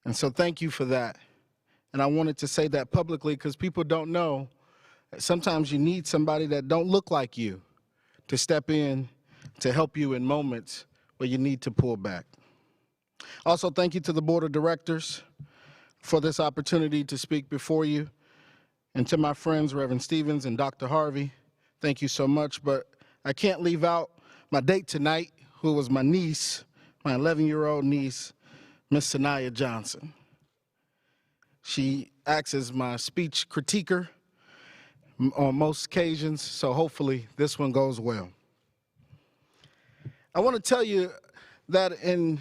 And so thank you for that. And I wanted to say that publicly because people don't know that sometimes you need somebody that don't look like you to step in to help you in moments where you need to pull back. Also, thank you to the Board of Directors for this opportunity to speak before you. And to my friends, Reverend Stevens and Dr. Harvey, thank you so much. But I can't leave out my date tonight, who was my niece, my 11-year-old niece, Miss Sanaya Johnson. She acts as my speech critiquer on most occasions, so hopefully this one goes well. I want to tell you that in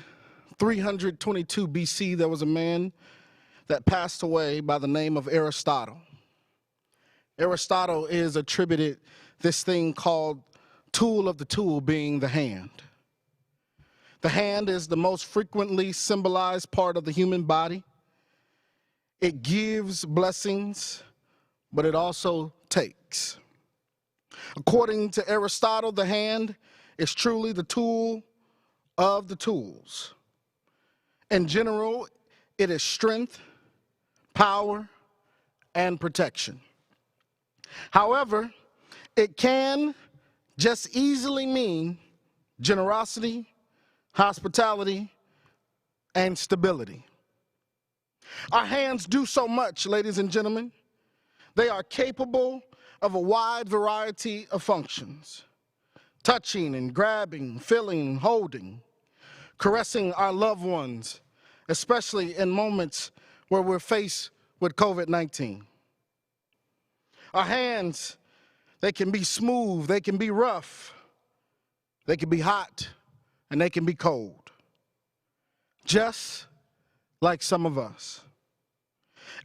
322 BC, there was a man that passed away by the name of Aristotle. Aristotle is attributed this thing called tool of the tool, being the hand. The hand is the most frequently symbolized part of the human body. It gives blessings, but it also takes. According to Aristotle, the hand is truly the tool of the tools. In general, it is strength, power, and protection. However, it can just easily mean generosity, hospitality, and stability. Our hands do so much, ladies and gentlemen. They are capable of a wide variety of functions: touching and grabbing, feeling, holding, caressing our loved ones, especially in moments where we're faced with COVID-19. Our hands, they can be smooth, they can be rough, They can be hot and they can be cold, just like some of us.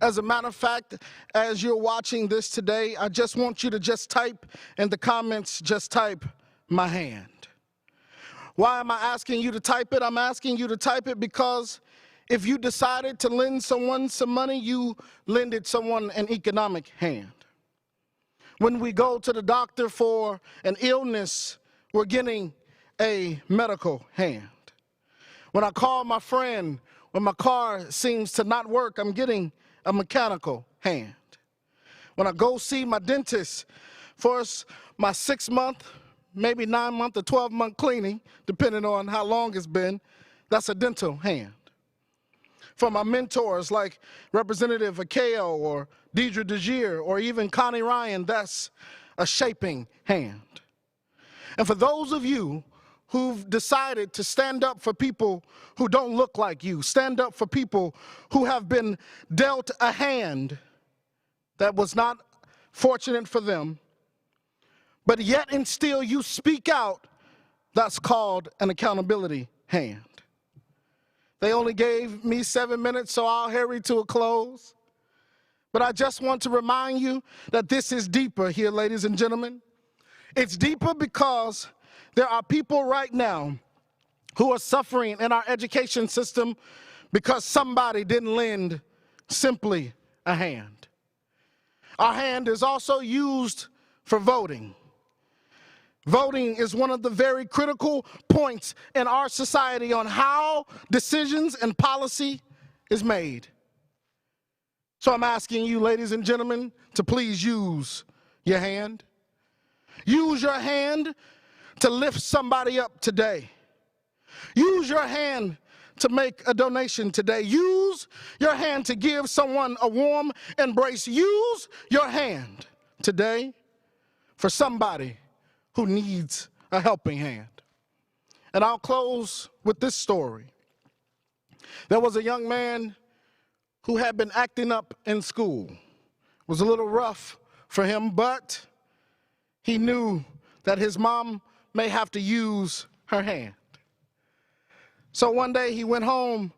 As a matter of fact, as you're watching this today, I just want you to just type in the comments, just type my hand. Why am I asking you to type it? I'm asking you to type it because if you decided to lend someone some money, you lended someone an economic hand. When we go to the doctor for an illness, we're getting a medical hand. When I call my friend, when my car seems to not work, I'm getting a mechanical hand. When I go see my dentist for my 6-month, maybe 9-month or 12-month cleaning, depending on how long it's been, that's a dental hand. For my mentors like Representative Akeo or Deidre DeGier or even Connie Ryan, that's a shaping hand. And for those of you who've decided to stand up for people who don't look like you, stand up for people who have been dealt a hand that was not fortunate for them, but yet and still you speak out, that's called an accountability hand. They only gave me 7 minutes, so I'll hurry to a close. But I just want to remind you that this is deeper here, ladies and gentlemen. It's deeper because there are people right now who are suffering in our education system because somebody didn't lend simply a hand. Our hand is also used for voting. Voting is one of the very critical points in our society on how decisions and policy is made. So I'm asking you, ladies and gentlemen, to please use your hand. Use your hand to lift somebody up today. Use your hand to make a donation today. Use your hand to give someone a warm embrace. Use your hand today for somebody who needs a helping hand. And I'll close with this story. There was a young man who had been acting up in school. It was a little rough for him, but he knew that his mom may have to use her hand. So one day he went home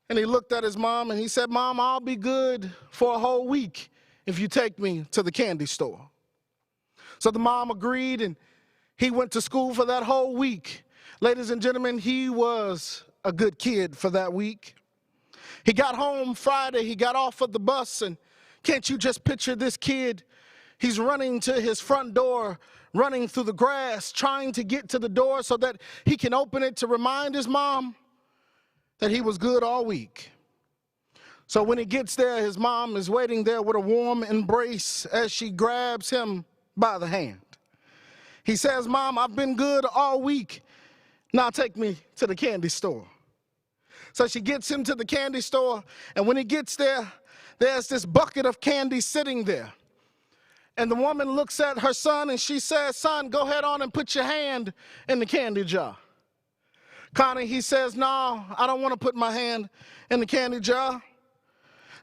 and he looked at his mom and he said, "Mom, I'll be good for a whole week if you take me to the candy store." So the mom agreed and he went to school for that whole week. Ladies and gentlemen, he was a good kid for that week. He got home Friday, he got off of the bus, and can't you just picture this kid? He's running to his front door, running through the grass, trying to get to the door so that he can open it to remind his mom that he was good all week. So when he gets there, his mom is waiting there with a warm embrace as she grabs him by the hand. He says, "Mom, I've been good all week. Now take me to the candy store." So she gets him to the candy store, and when he gets there, there's this bucket of candy sitting there. And the woman looks at her son and she says, "Son, go ahead on and put your hand in the candy jar." Connie, he says, "No, I don't want to put my hand in the candy jar."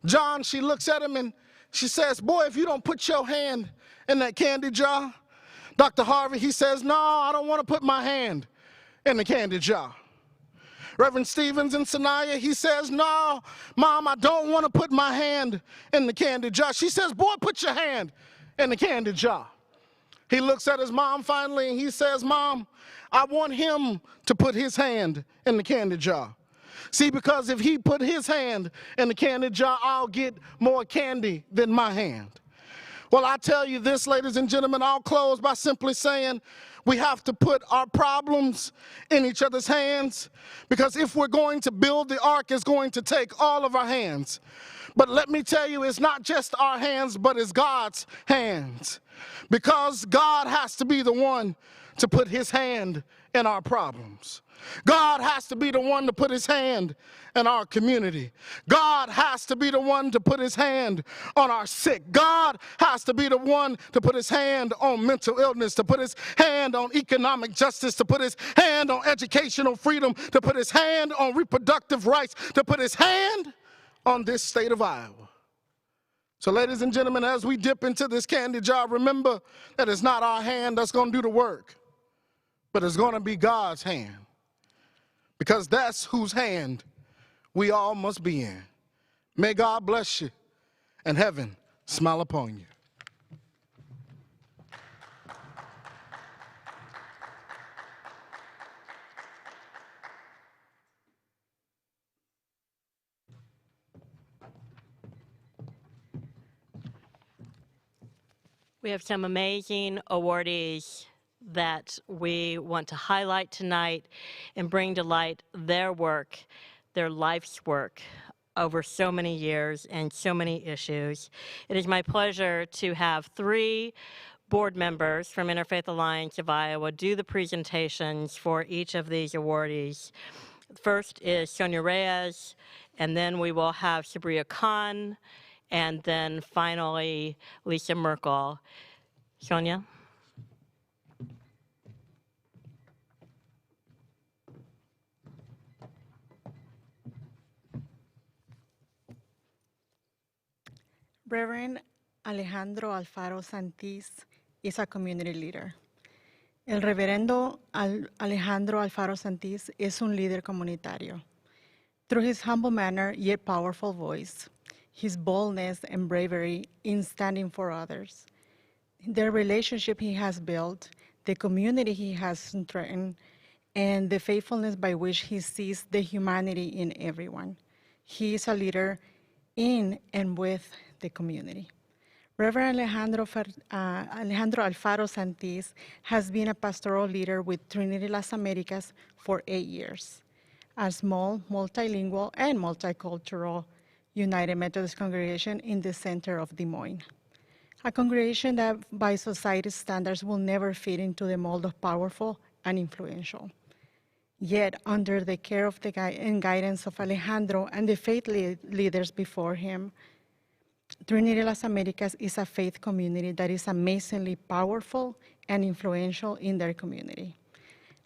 John, she looks at him and she says, "Boy, if you don't put your hand in that candy jar." Dr. Harvey, he says, "No, I don't want to put my hand in the candy jar." Reverend Stevens and Sanaya, he says, "No, Mom, I don't want to put my hand in the candy jar." She says, "Boy, put your hand in the candy jar." He looks at his mom finally and he says, "Mom, I want him to put his hand in the candy jar. See, because if he put his hand in the candy jar, I'll get more candy than my hand." Well, I tell you this, ladies and gentlemen, I'll close by simply saying we have to put our problems in each other's hands, because if we're going to build the ark, it's going to take all of our hands. But let me tell you, it's not just our hands, but it's God's hands, because God has to be the one to put his hand in our problems. God has to be the one to put his hand in our community. God has to be the one to put his hand on our sick. God has to be the one to put his hand on mental illness, to put his hand on economic justice, to put his hand on educational freedom, to put his hand on reproductive rights, to put his hand on this state of Iowa. So ladies and gentlemen, as we dip into this candy jar, remember that it's not our hand that's going to do the work, but it's going to be God's hand, because that's whose hand we all must be in. May God bless you and heaven smile upon you. We have some amazing awardees that we want to highlight tonight and bring to light their work, their life's work over so many years and so many issues. It is my pleasure to have 3 board members from Interfaith Alliance of Iowa do the presentations for each of these awardees. First is Sonia Reyes, and then we will have Sabria Khan, and then finally Lisa Merkel. Sonia? Reverend Alejandro Alfaro Santis is a community leader. El reverendo Alejandro Alfaro Santis es un líder comunitario. Through his humble manner yet powerful voice, his boldness and bravery in standing for others, the relationship he has built, the community he has strengthened, and the faithfulness by which he sees the humanity in everyone. He is a leader in and with the community. Reverend Alejandro Alfaro Santis has been a pastoral leader with Trinity Las Americas for 8 years, a small, multilingual, and multicultural United Methodist congregation in the center of Des Moines. A congregation that by society's standards will never fit into the mold of powerful and influential. Yet, under the care of and guidance of Alejandro and the faith leaders before him, Trinity Las Americas is a faith community that is amazingly powerful and influential in their community.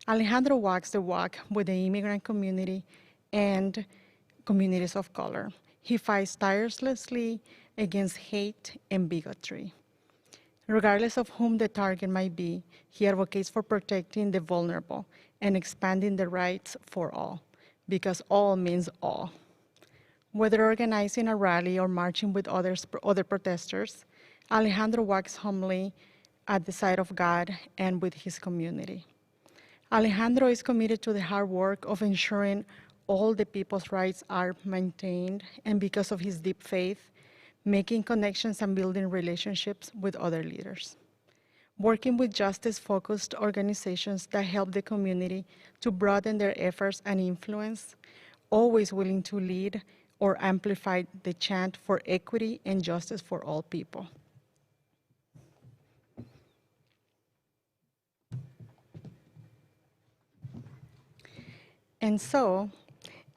Alejandro walks the walk with the immigrant community and communities of color. He fights tirelessly against hate and bigotry. Regardless of whom the target might be, he advocates for protecting the vulnerable and expanding the rights for all, because all means all. Whether organizing a rally or marching with other protesters, Alejandro walks humbly at the side of God and with his community. Alejandro is committed to the hard work of ensuring all the people's rights are maintained, and because of his deep faith, making connections and building relationships with other leaders. Working with justice-focused organizations that help the community to broaden their efforts and influence, always willing to lead or amplify the chant for equity and justice for all people. And so,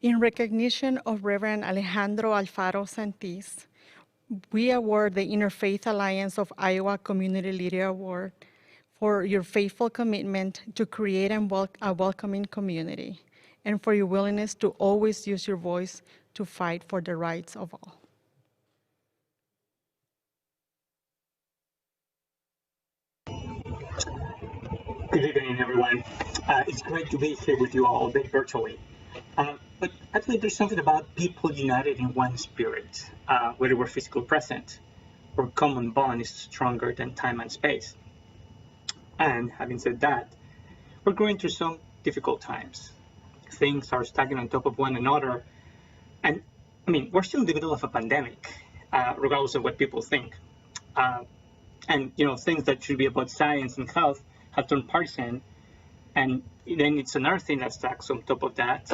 in recognition of Reverend Alejandro Alfaro Santis, we award the Interfaith Alliance of Iowa Community Leader Award for your faithful commitment to create a welcoming community, and for your willingness to always use your voice to fight for the rights of all. Good evening, everyone. It's great to be here with you all, albeit virtually. But actually, there's something about people united in one spirit, whether we're physically present. Our common bond is stronger than time and space. And having said that, we're going through some difficult times. Things are stacking on top of one another. And I mean, we're still in the middle of a pandemic, regardless of what people think. And, you know, things that should be about science and health have turned partisan. And then it's another thing that stacks on top of that.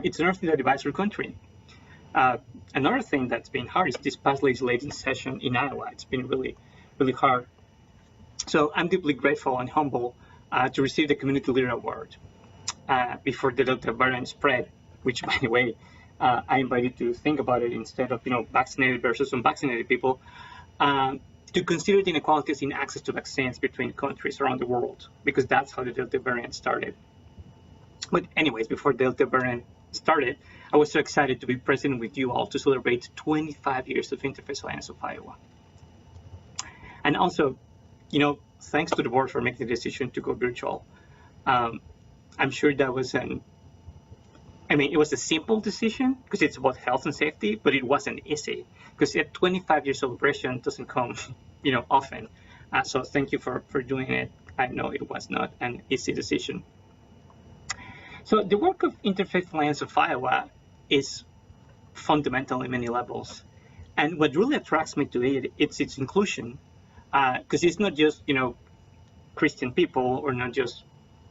It's another thing that divides our country. Another thing that's been hard is this past legislative session in Iowa. It's been really, really hard. So I'm deeply grateful and humble to receive the Community Leader Award before the Delta variant spread, which, by the way, I invite you to think about it instead of, you know, vaccinated versus unvaccinated people, to consider the inequalities in access to vaccines between countries around the world, because that's how the Delta variant started. But anyways, before Delta variant started, I was so excited to be present with you all to celebrate 25 years of Interfaith Alliance of Iowa. And also, thanks to the board for making the decision to go virtual. I'm sure that was it was a simple decision because it's about health and safety, but it wasn't easy because a 25-year celebration doesn't come, often. So thank you for doing it. I know it was not an easy decision. So the work of Interfaith Alliance of Iowa is fundamental in many levels. And what really attracts me to it, it's its inclusion, because it's not just, Christian people or not just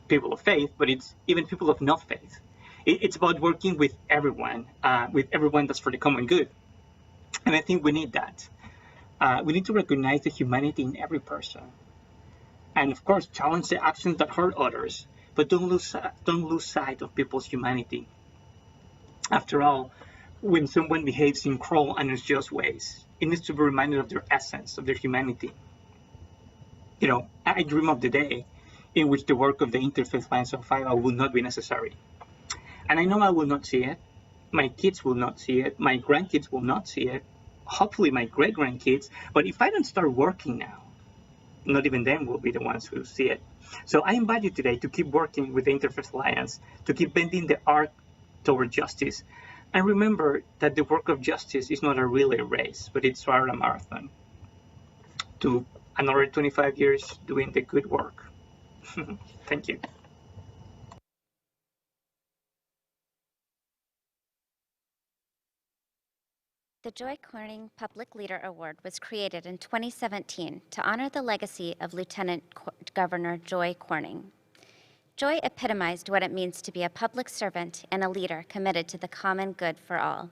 people of faith, but it's even people of no faith. It's about working with everyone that's for the common good. And I think we need that. We need to recognize the humanity in every person. And of course, challenge the actions that hurt others, but don't lose sight of people's humanity. After all, when someone behaves in cruel and unjust ways, it needs to be reminded of their essence, of their humanity. I dream of the day in which the work of the Interfaith Alliance of Iowa will not be necessary. And I know I will not see it. My kids will not see it. My grandkids will not see it. Hopefully my great-grandkids. But if I don't start working now, not even them will be the ones who see it. So I invite you today to keep working with the Interfaith Alliance, to keep bending the arc toward justice. And remember that the work of justice is not a relay race, but it's rather a marathon. To another 25 years doing the good work. Thank you. The Joy Corning Public Leader Award was created in 2017 to honor the legacy of Lieutenant Governor Joy Corning. Joy epitomized what it means to be a public servant and a leader committed to the common good for all.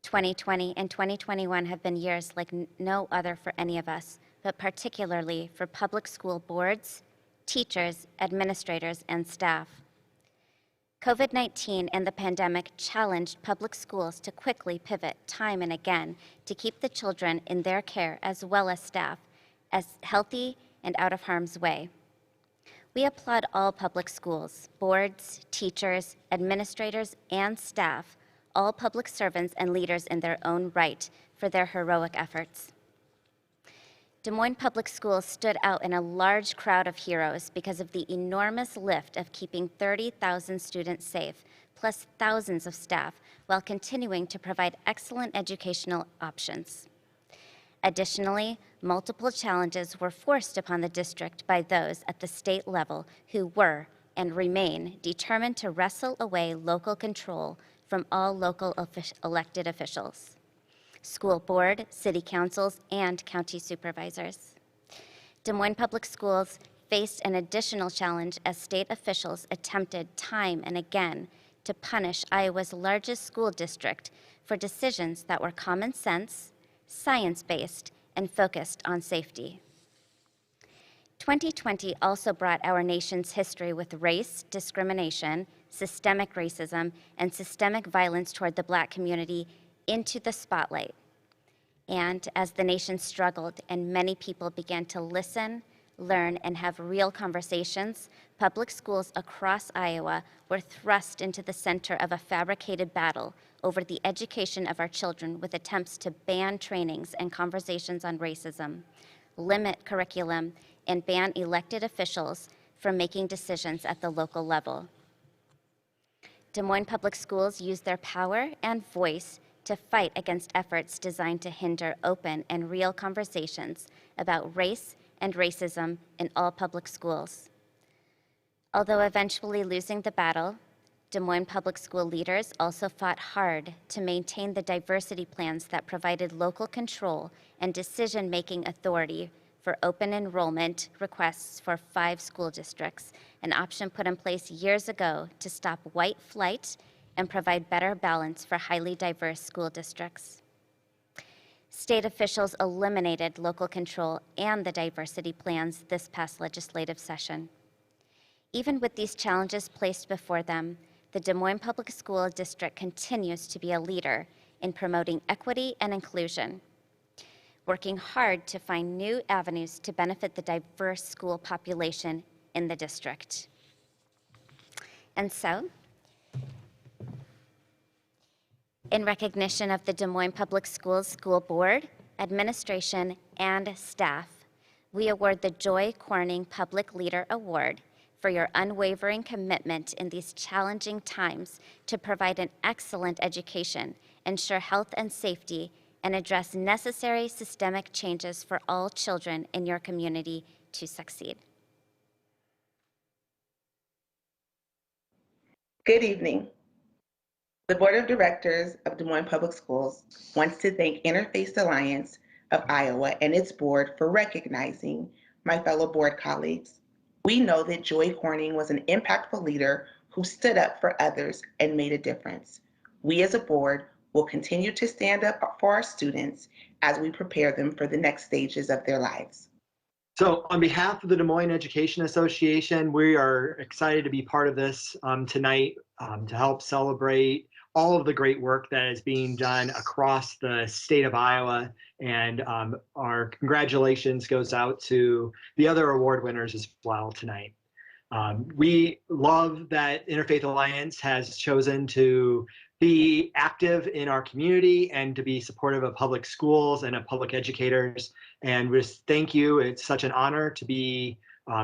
2020 and 2021 have been years like no other for any of us, but particularly for public school boards, teachers, administrators, and staff. COVID-19 and the pandemic challenged public schools to quickly pivot time and again to keep the children in their care as well as staff as healthy and out of harm's way. We applaud all public schools, boards, teachers, administrators, and staff, all public servants and leaders in their own right for their heroic efforts. Des Moines Public Schools stood out in a large crowd of heroes because of the enormous lift of keeping 30,000 students safe, plus thousands of staff, while continuing to provide excellent educational options. Additionally, multiple challenges were forced upon the district by those at the state level who were and remain determined to wrestle away local control from all local elected officials. School board, city councils, and county supervisors. Des Moines Public Schools faced an additional challenge as state officials attempted time and again to punish Iowa's largest school district for decisions that were common sense, science-based, and focused on safety. 2020 also brought our nation's history with race, discrimination, systemic racism, and systemic violence toward the Black community into the spotlight. And as the nation struggled and many people began to listen, learn, and have real conversations, public schools across Iowa were thrust into the center of a fabricated battle over the education of our children with attempts to ban trainings and conversations on racism, limit curriculum, and ban elected officials from making decisions at the local level. Des Moines Public Schools used their power and voice to fight against efforts designed to hinder open and real conversations about race and racism in all public schools. Although eventually losing the battle, Des Moines Public School leaders also fought hard to maintain the diversity plans that provided local control and decision-making authority for open enrollment requests for 5 school districts, an option put in place years ago to stop white flight and provide better balance for highly diverse school districts. State officials eliminated local control and the diversity plans this past legislative session. Even with these challenges placed before them, the Des Moines Public School District continues to be a leader in promoting equity and inclusion, working hard to find new avenues to benefit the diverse school population in the district. And so, in recognition of the Des Moines Public Schools School Board, administration, and staff, we award the Joy Corning Public Leader Award for your unwavering commitment in these challenging times to provide an excellent education, ensure health and safety, and address necessary systemic changes for all children in your community to succeed. Good evening. The Board of Directors of Des Moines Public Schools wants to thank Interfaith Alliance of Iowa and its board for recognizing my fellow board colleagues. We know that Joy Corning was an impactful leader who stood up for others and made a difference. We as a board will continue to stand up for our students as we prepare them for the next stages of their lives. So on behalf of the Des Moines Education Association, we are excited to be part of this tonight to help celebrate all of the great work that is being done across the state of Iowa. And our congratulations goes out to the other award winners as well tonight. We love that Interfaith Alliance has chosen to be active in our community and to be supportive of public schools and of public educators. And we just thank you. It's such an honor to be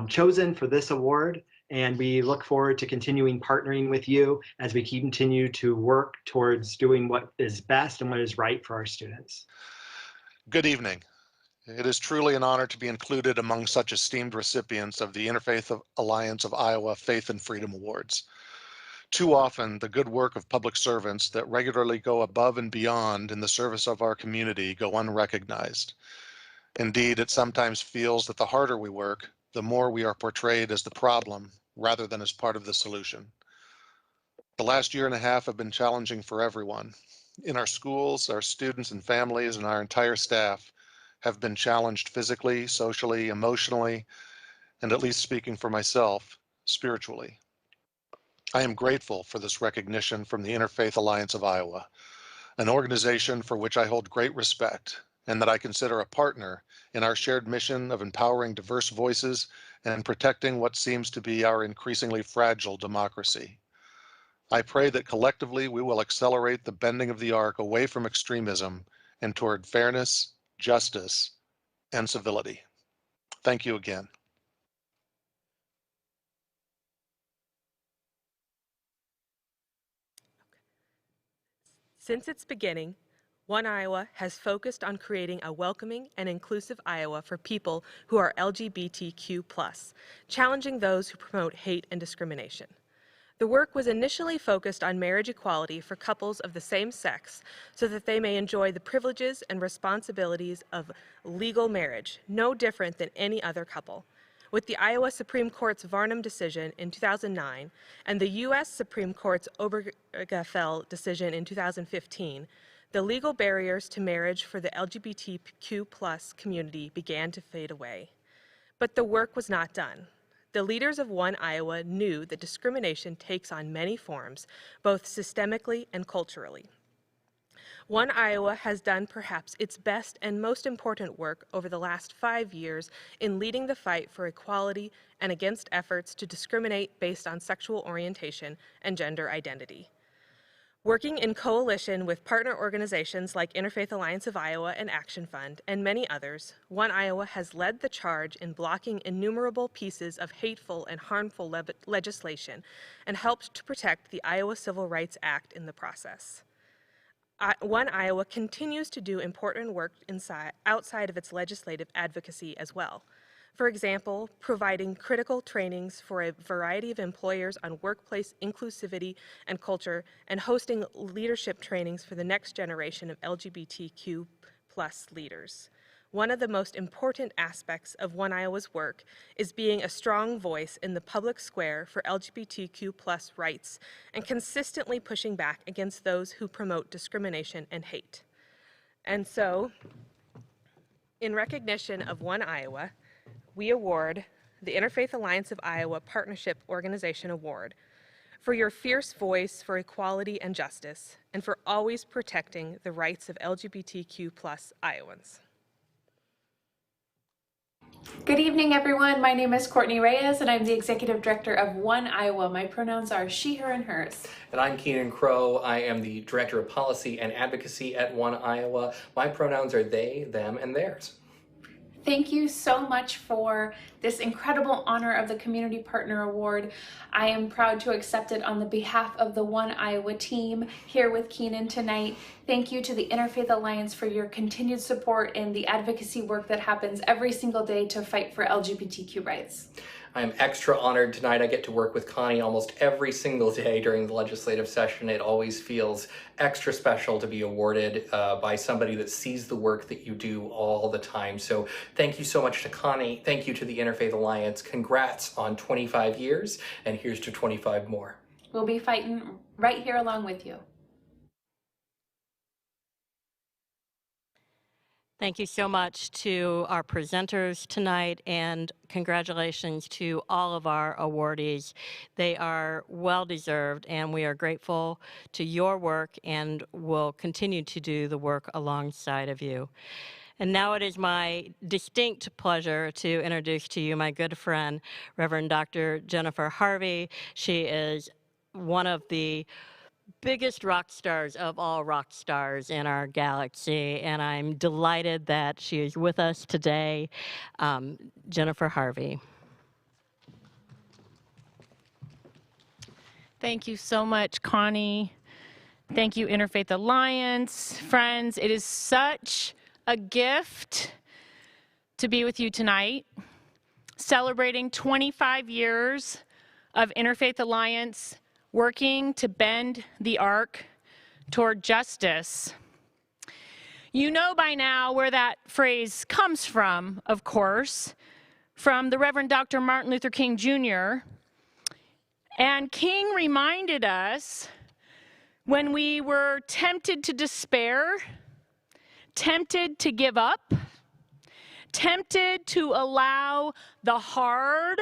chosen for this award. And we look forward to continuing partnering with you as we continue to work towards doing what is best and what is right for our students. Good evening. It is truly an honor to be included among such esteemed recipients of the Interfaith Alliance of Iowa Faith and Freedom Awards. Too often, the good work of public servants that regularly go above and beyond in the service of our community go unrecognized. Indeed, it sometimes feels that the harder we work, the more we are portrayed as the problem rather than as part of the solution. The last year and a half have been challenging for everyone. In our schools, our students and families, and our entire staff have been challenged physically, socially, emotionally, and at least speaking for myself, spiritually. I am grateful for this recognition from the Interfaith Alliance of Iowa, an organization for which I hold great respect and that I consider a partner in our shared mission of empowering diverse voices and protecting what seems to be our increasingly fragile democracy. I pray that collectively we will accelerate the bending of the arc away from extremism and toward fairness, justice, and civility. Thank you again. Since its beginning, One Iowa has focused on creating a welcoming and inclusive Iowa for people who are LGBTQ+, challenging those who promote hate and discrimination. The work was initially focused on marriage equality for couples of the same sex so that they may enjoy the privileges and responsibilities of legal marriage, no different than any other couple. With the Iowa Supreme Court's Varnum decision in 2009 and the U.S. Supreme Court's Obergefell decision in 2015, the legal barriers to marriage for the LGBTQ+ community began to fade away. But the work was not done. The leaders of One Iowa knew that discrimination takes on many forms, both systemically and culturally. One Iowa has done perhaps its best and most important work over the last 5 years in leading the fight for equality and against efforts to discriminate based on sexual orientation and gender identity. Working in coalition with partner organizations like Interfaith Alliance of Iowa and Action Fund and many others, One Iowa has led the charge in blocking innumerable pieces of hateful and harmful legislation and helped to protect the Iowa Civil Rights Act in the process. One Iowa continues to do important work outside of its legislative advocacy as well. For example, providing critical trainings for a variety of employers on workplace inclusivity and culture, and hosting leadership trainings for the next generation of LGBTQ+ leaders. One of the most important aspects of One Iowa's work is being a strong voice in the public square for LGBTQ+ rights and consistently pushing back against those who promote discrimination and hate. And so, in recognition of One Iowa, we award the Interfaith Alliance of Iowa Partnership Organization Award for your fierce voice for equality and justice and for always protecting the rights of LGBTQ+ Iowans. Good evening, everyone. My name is Courtney Reyes, and I'm the Executive Director of One Iowa. My pronouns are she, her, and hers. And I'm Keenan Crow. I am the Director of Policy and Advocacy at One Iowa. My pronouns are they, them, and theirs. Thank you so much for this incredible honor of the Community Partner Award. I am proud to accept it on the behalf of the One Iowa team here with Keenan tonight. Thank you to the Interfaith Alliance for your continued support in the advocacy work that happens every single day to fight for LGBTQ rights. I'm extra honored tonight. I get to work with Connie almost every single day during the legislative session. It always feels extra special to be awarded by somebody that sees the work that you do all the time. So thank you so much to Connie. Thank you to the Interfaith Alliance. Congrats on 25 years, and here's to 25 more. We'll be fighting right here along with you. Thank you so much to our presenters tonight, and congratulations to all of our awardees. They are well-deserved, and we are grateful to your work and will continue to do the work alongside of you. And now it is my distinct pleasure to introduce to you my good friend, Reverend Dr. Jennifer Harvey. She is one of the biggest rock stars of all rock stars in our galaxy, and I'm delighted that she is with us today. Jennifer Harvey. Thank you so much, Connie. Thank you, Interfaith Alliance. Friends, it is such a gift to be with you tonight, celebrating 25 years of Interfaith Alliance working to bend the arc toward justice. You know by now where that phrase comes from, of course, from the Reverend Dr. Martin Luther King Jr. And King reminded us when we were tempted to despair, tempted to give up, tempted to allow the hard,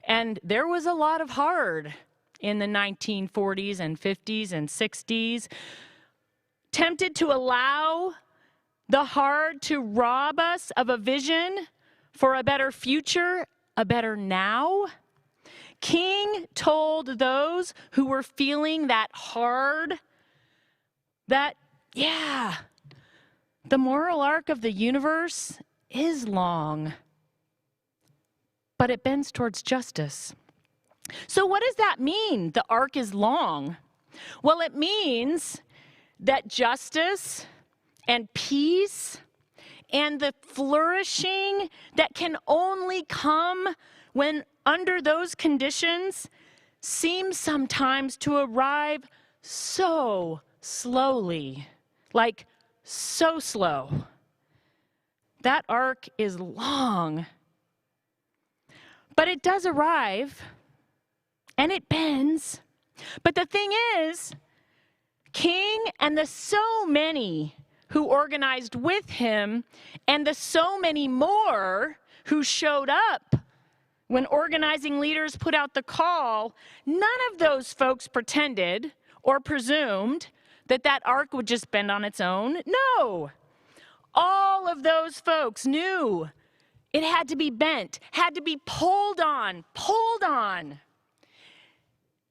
and there was a lot of hard in the 1940s and 50s and 60s, tempted to allow the hard to rob us of a vision for a better future, a better now. King told those who were feeling that hard that, yeah, the moral arc of the universe is long, but it bends towards justice. So what does that mean, the arc is long? Well, it means that justice and peace and the flourishing that can only come when under those conditions seems sometimes to arrive so slowly, like so slow. That arc is long, but it does arrive. And it bends. But the thing is, King and the so many who organized with him and the so many more who showed up when organizing leaders put out the call, none of those folks pretended or presumed that that arc would just bend on its own. No. All of those folks knew it had to be bent, had to be pulled on,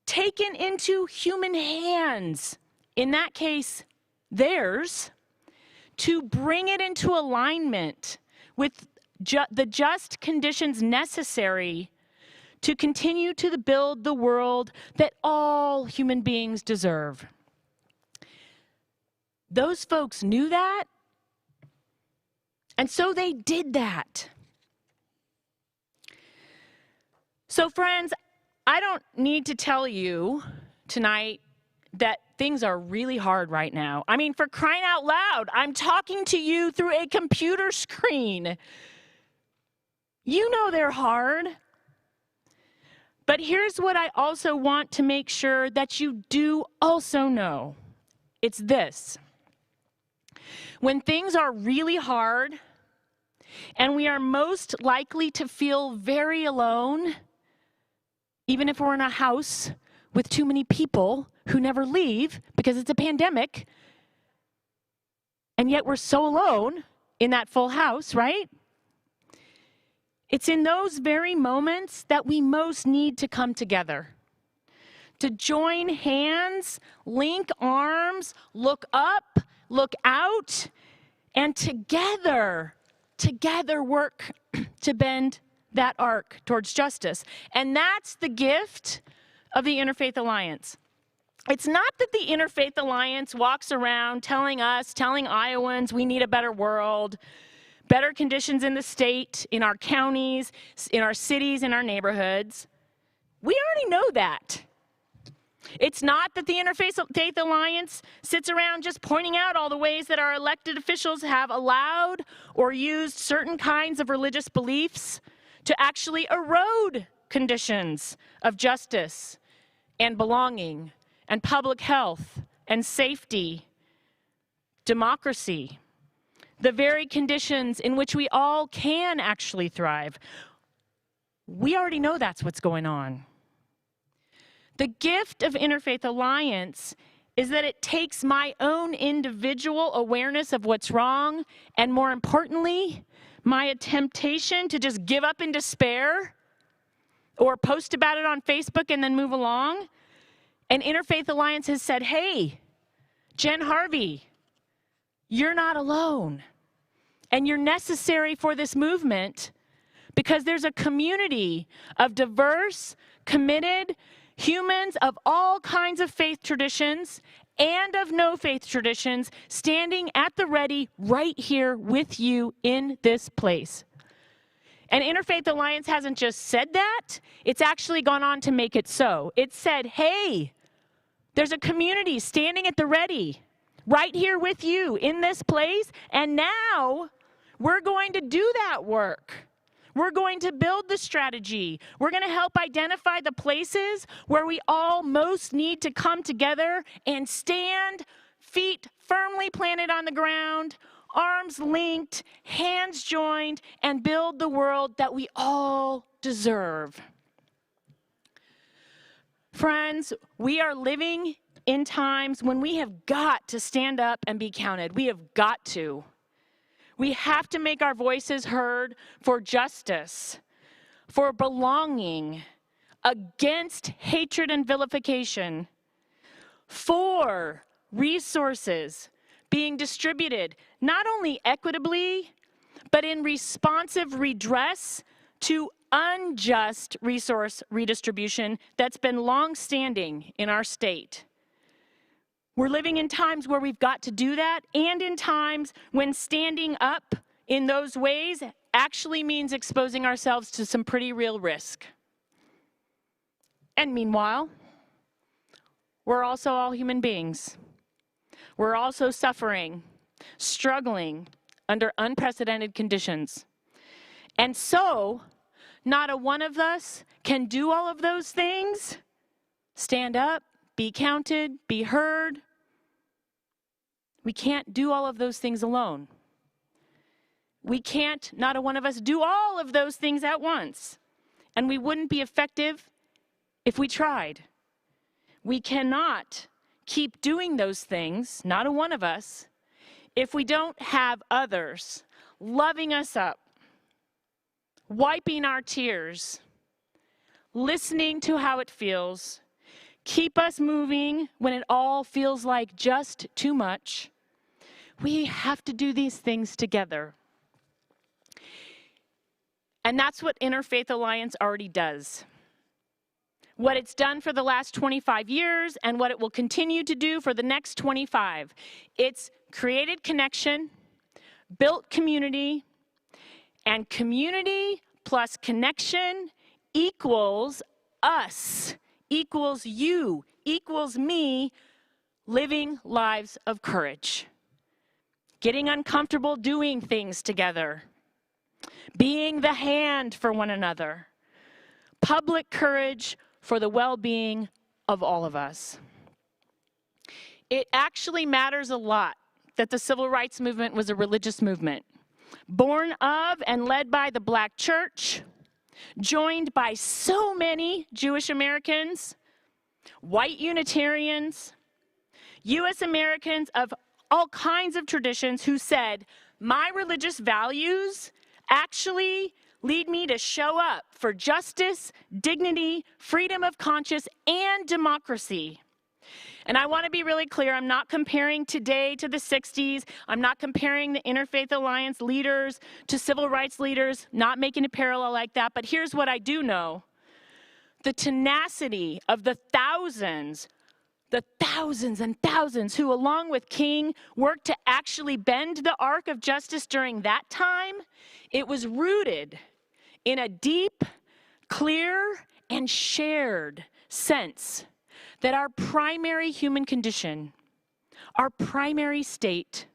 taken into human hands, in that case, theirs, to bring it into alignment with the just conditions necessary to continue to build the world that all human beings deserve. Those folks knew that, and so they did that. So friends, I don't need to tell you tonight that things are really hard right now. I mean, for crying out loud, I'm talking to you through a computer screen. You know they're hard. But here's what I also want to make sure that you do also know. It's this. When things are really hard and we are most likely to feel very alone, even if we're in a house with too many people who never leave because it's a pandemic, and yet we're so alone in that full house, right? It's in those very moments that we most need to come together, to join hands, link arms, look up, look out, and together together work to bend that arc towards justice. And that's the gift of the Interfaith Alliance. It's not that the Interfaith Alliance walks around telling Iowans we need a better world, better conditions in the state, in our counties, in our cities, in our neighborhoods. We already know that. It's not that the Interfaith Alliance sits around just pointing out all the ways that our elected officials have allowed or used certain kinds of religious beliefs to actually erode conditions of justice and belonging and public health and safety, democracy, the very conditions in which we all can actually thrive. We already know that's what's going on. The gift of Interfaith Alliance is that it takes my own individual awareness of what's wrong, and more importantly, my temptation to just give up in despair or post about it on Facebook and then move along. And Interfaith Alliance has said, hey, Jen Harvey, you're not alone. And you're necessary for this movement because there's a community of diverse, committed humans of all kinds of faith traditions and of no faith traditions standing at the ready right here with you in this place. And Interfaith Alliance hasn't just said that, it's actually gone on to make it so. It said, hey, there's a community standing at the ready right here with you in this place, and now we're going to do that work. We're going to build the strategy. We're going to help identify the places where we all most need to come together and stand, feet firmly planted on the ground, arms linked, hands joined, and build the world that we all deserve. Friends, we are living in times when we have got to stand up and be counted. We have got to. We have to make our voices heard for justice, for belonging, against hatred and vilification, for resources being distributed not only equitably, but in responsive redress to unjust resource redistribution that's been long-standing in our state. We're living in times where we've got to do that, and in times when standing up in those ways actually means exposing ourselves to some pretty real risk. And meanwhile, we're also all human beings. We're also suffering, struggling under unprecedented conditions. And so, not a one of us can do all of those things. Stand up, be counted, be heard. We can't do all of those things alone. We can't, not a one of us, do all of those things at once. And we wouldn't be effective if we tried. We cannot keep doing those things, not a one of us, if we don't have others loving us up, wiping our tears, listening to how it feels, keep us moving when it all feels like just too much. We have to do these things together. And that's what Interfaith Alliance already does. What it's done for the last 25 years and what it will continue to do for the next 25. It's created connection, built community, and community plus connection equals us, equals you, equals me, living lives of courage. Getting uncomfortable doing things together. Being the hand for one another. Public courage for the well-being of all of us. It actually matters a lot that the civil rights movement was a religious movement, born of and led by the Black church, joined by so many Jewish Americans, white Unitarians, U.S. Americans of all kinds of traditions who said, my religious values actually lead me to show up for justice, dignity, freedom of conscience, and democracy. And I want to be really clear, I'm not comparing today to the 60s. I'm not comparing the Interfaith Alliance leaders to civil rights leaders, not making a parallel like that. But here's what I do know. The tenacity of the thousands and thousands who, along with King, worked to actually bend the arc of justice during that time, it was rooted in a deep, clear, and shared sense that our primary human condition, our primary state,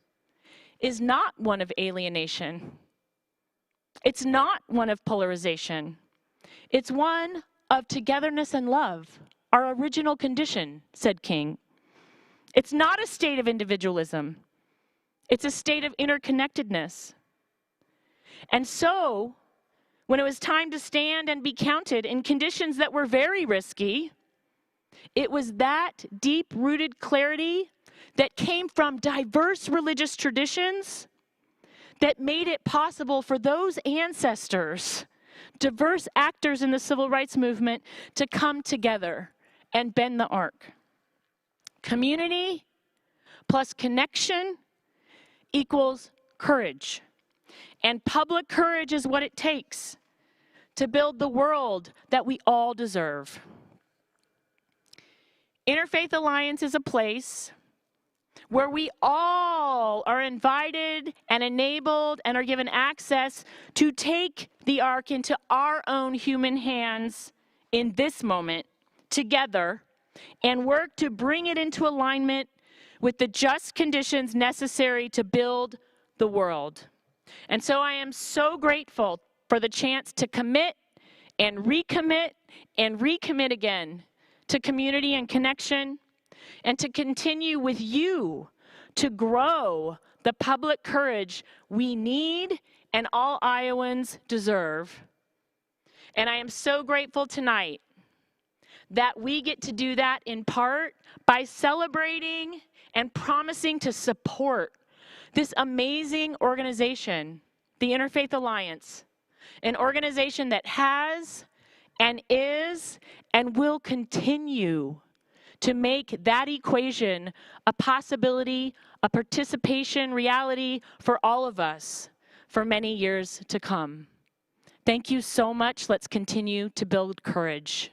is not one of alienation. It's not one of polarization. It's one of togetherness and love, our original condition, said King. It's not a state of individualism. It's a state of interconnectedness. And so, when it was time to stand and be counted in conditions that were very risky, it was that deep-rooted clarity that came from diverse religious traditions that made it possible for those ancestors, diverse actors in the civil rights movement, to come together and bend the arc. Community plus connection equals courage. And public courage is what it takes to build the world that we all deserve. Interfaith Alliance is a place where we all are invited and enabled and are given access to take the arc into our own human hands in this moment together and work to bring it into alignment with the just conditions necessary to build the world. And so I am so grateful for the chance to commit and recommit again to community and connection, and to continue with you to grow the public courage we need and all Iowans deserve. And I am so grateful tonight that we get to do that in part by celebrating and promising to support this amazing organization, the Interfaith Alliance, an organization that has and is and will continue to make that equation a possibility, a participation reality for all of us for many years to come. Thank you so much. Let's continue to build courage.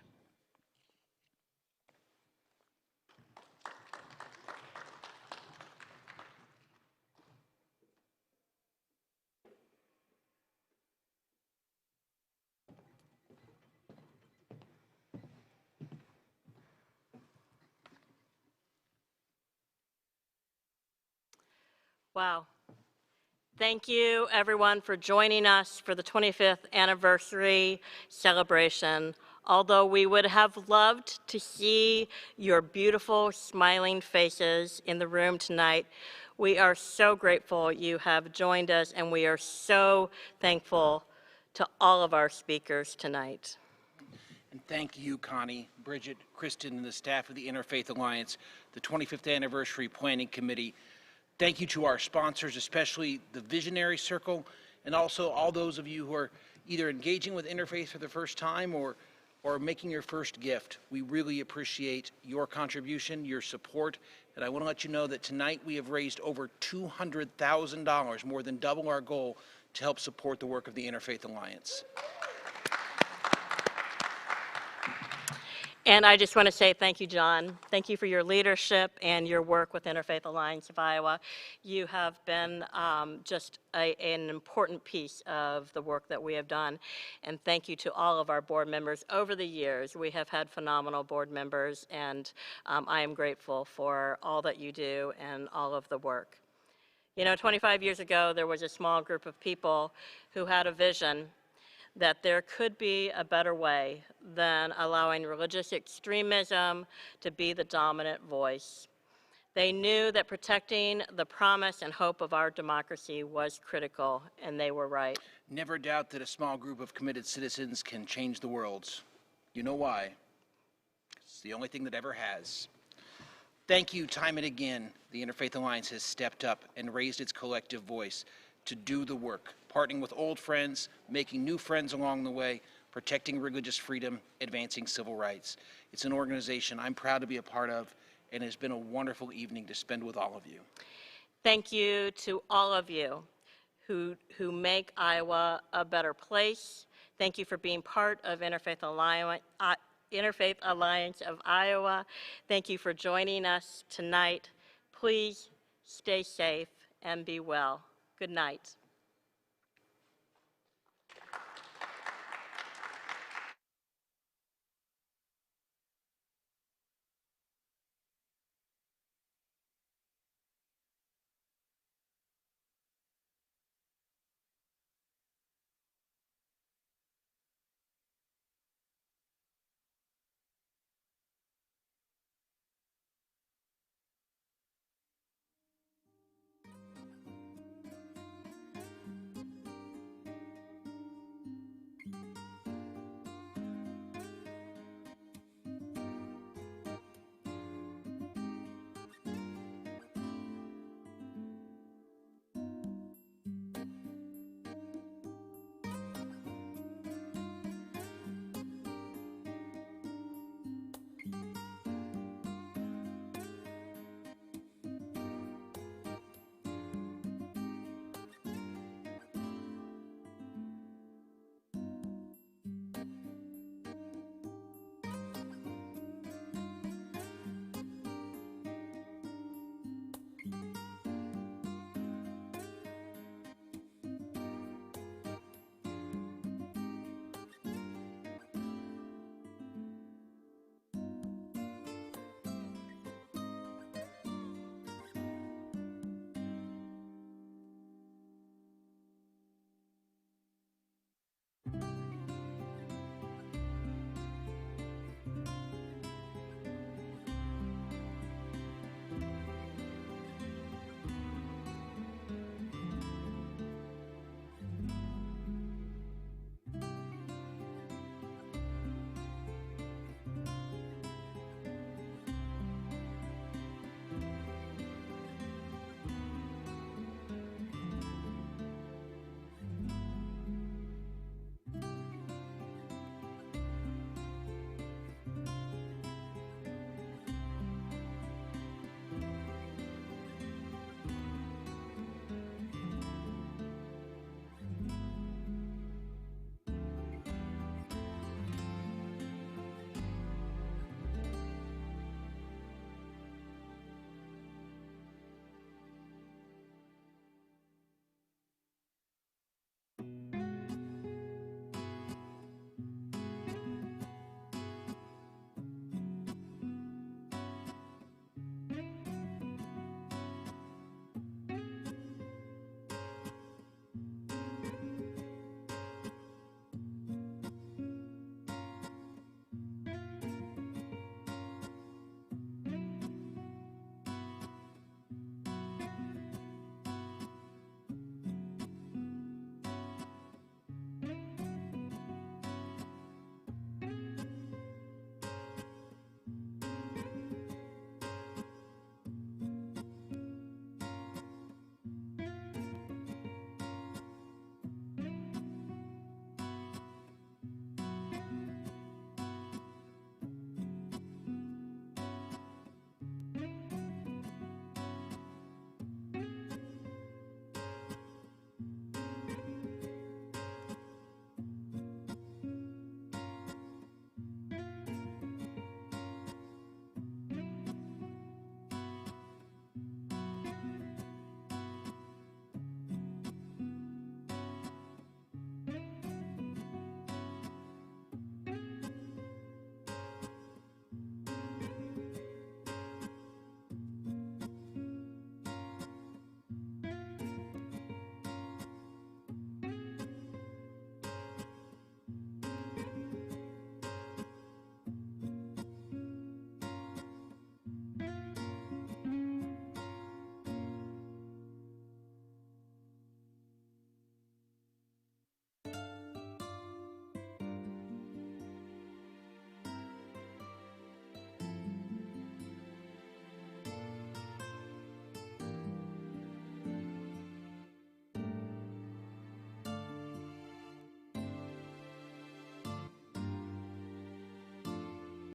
Wow. Thank you, everyone, for joining us for the 25th anniversary celebration. Although we would have loved to see your beautiful, smiling faces in the room tonight, we are so grateful you have joined us, and we are so thankful to all of our speakers tonight. And thank you, Connie, Bridget, Kristen, and the staff of the Interfaith Alliance, the 25th Anniversary Planning Committee. Thank you to our sponsors, especially the Visionary Circle, and also all those of you who are either engaging with Interfaith for the first time or making your first gift. We really appreciate your contribution, your support, and I want to let you know that tonight we have raised over $200,000, more than double our goal, to help support the work of the Interfaith Alliance. And I just want to say thank you, John. Thank you for your leadership and your work with Interfaith Alliance of Iowa. You have been just an important piece of the work that we have done. And thank you to all of our board members. Over the years, we have had phenomenal board members, and I am grateful for all that you do and all of the work. You know, 25 years ago, there was a small group of people who had a vision that there could be a better way than allowing religious extremism to be the dominant voice. They knew that protecting the promise and hope of our democracy was critical, and they were right. Never doubt that a small group of committed citizens can change the world. You know why? It's the only thing that ever has. Thank you time and again. The Interfaith Alliance has stepped up and raised its collective voice to do the work, partnering with old friends, making new friends along the way, protecting religious freedom, advancing civil rights. It's an organization I'm proud to be a part of, and it's been a wonderful evening to spend with all of you. Thank you to all of you who make Iowa a better place. Thank you for being part of Interfaith Alliance of Iowa. Thank you for joining us tonight. Please stay safe and be well. Good night.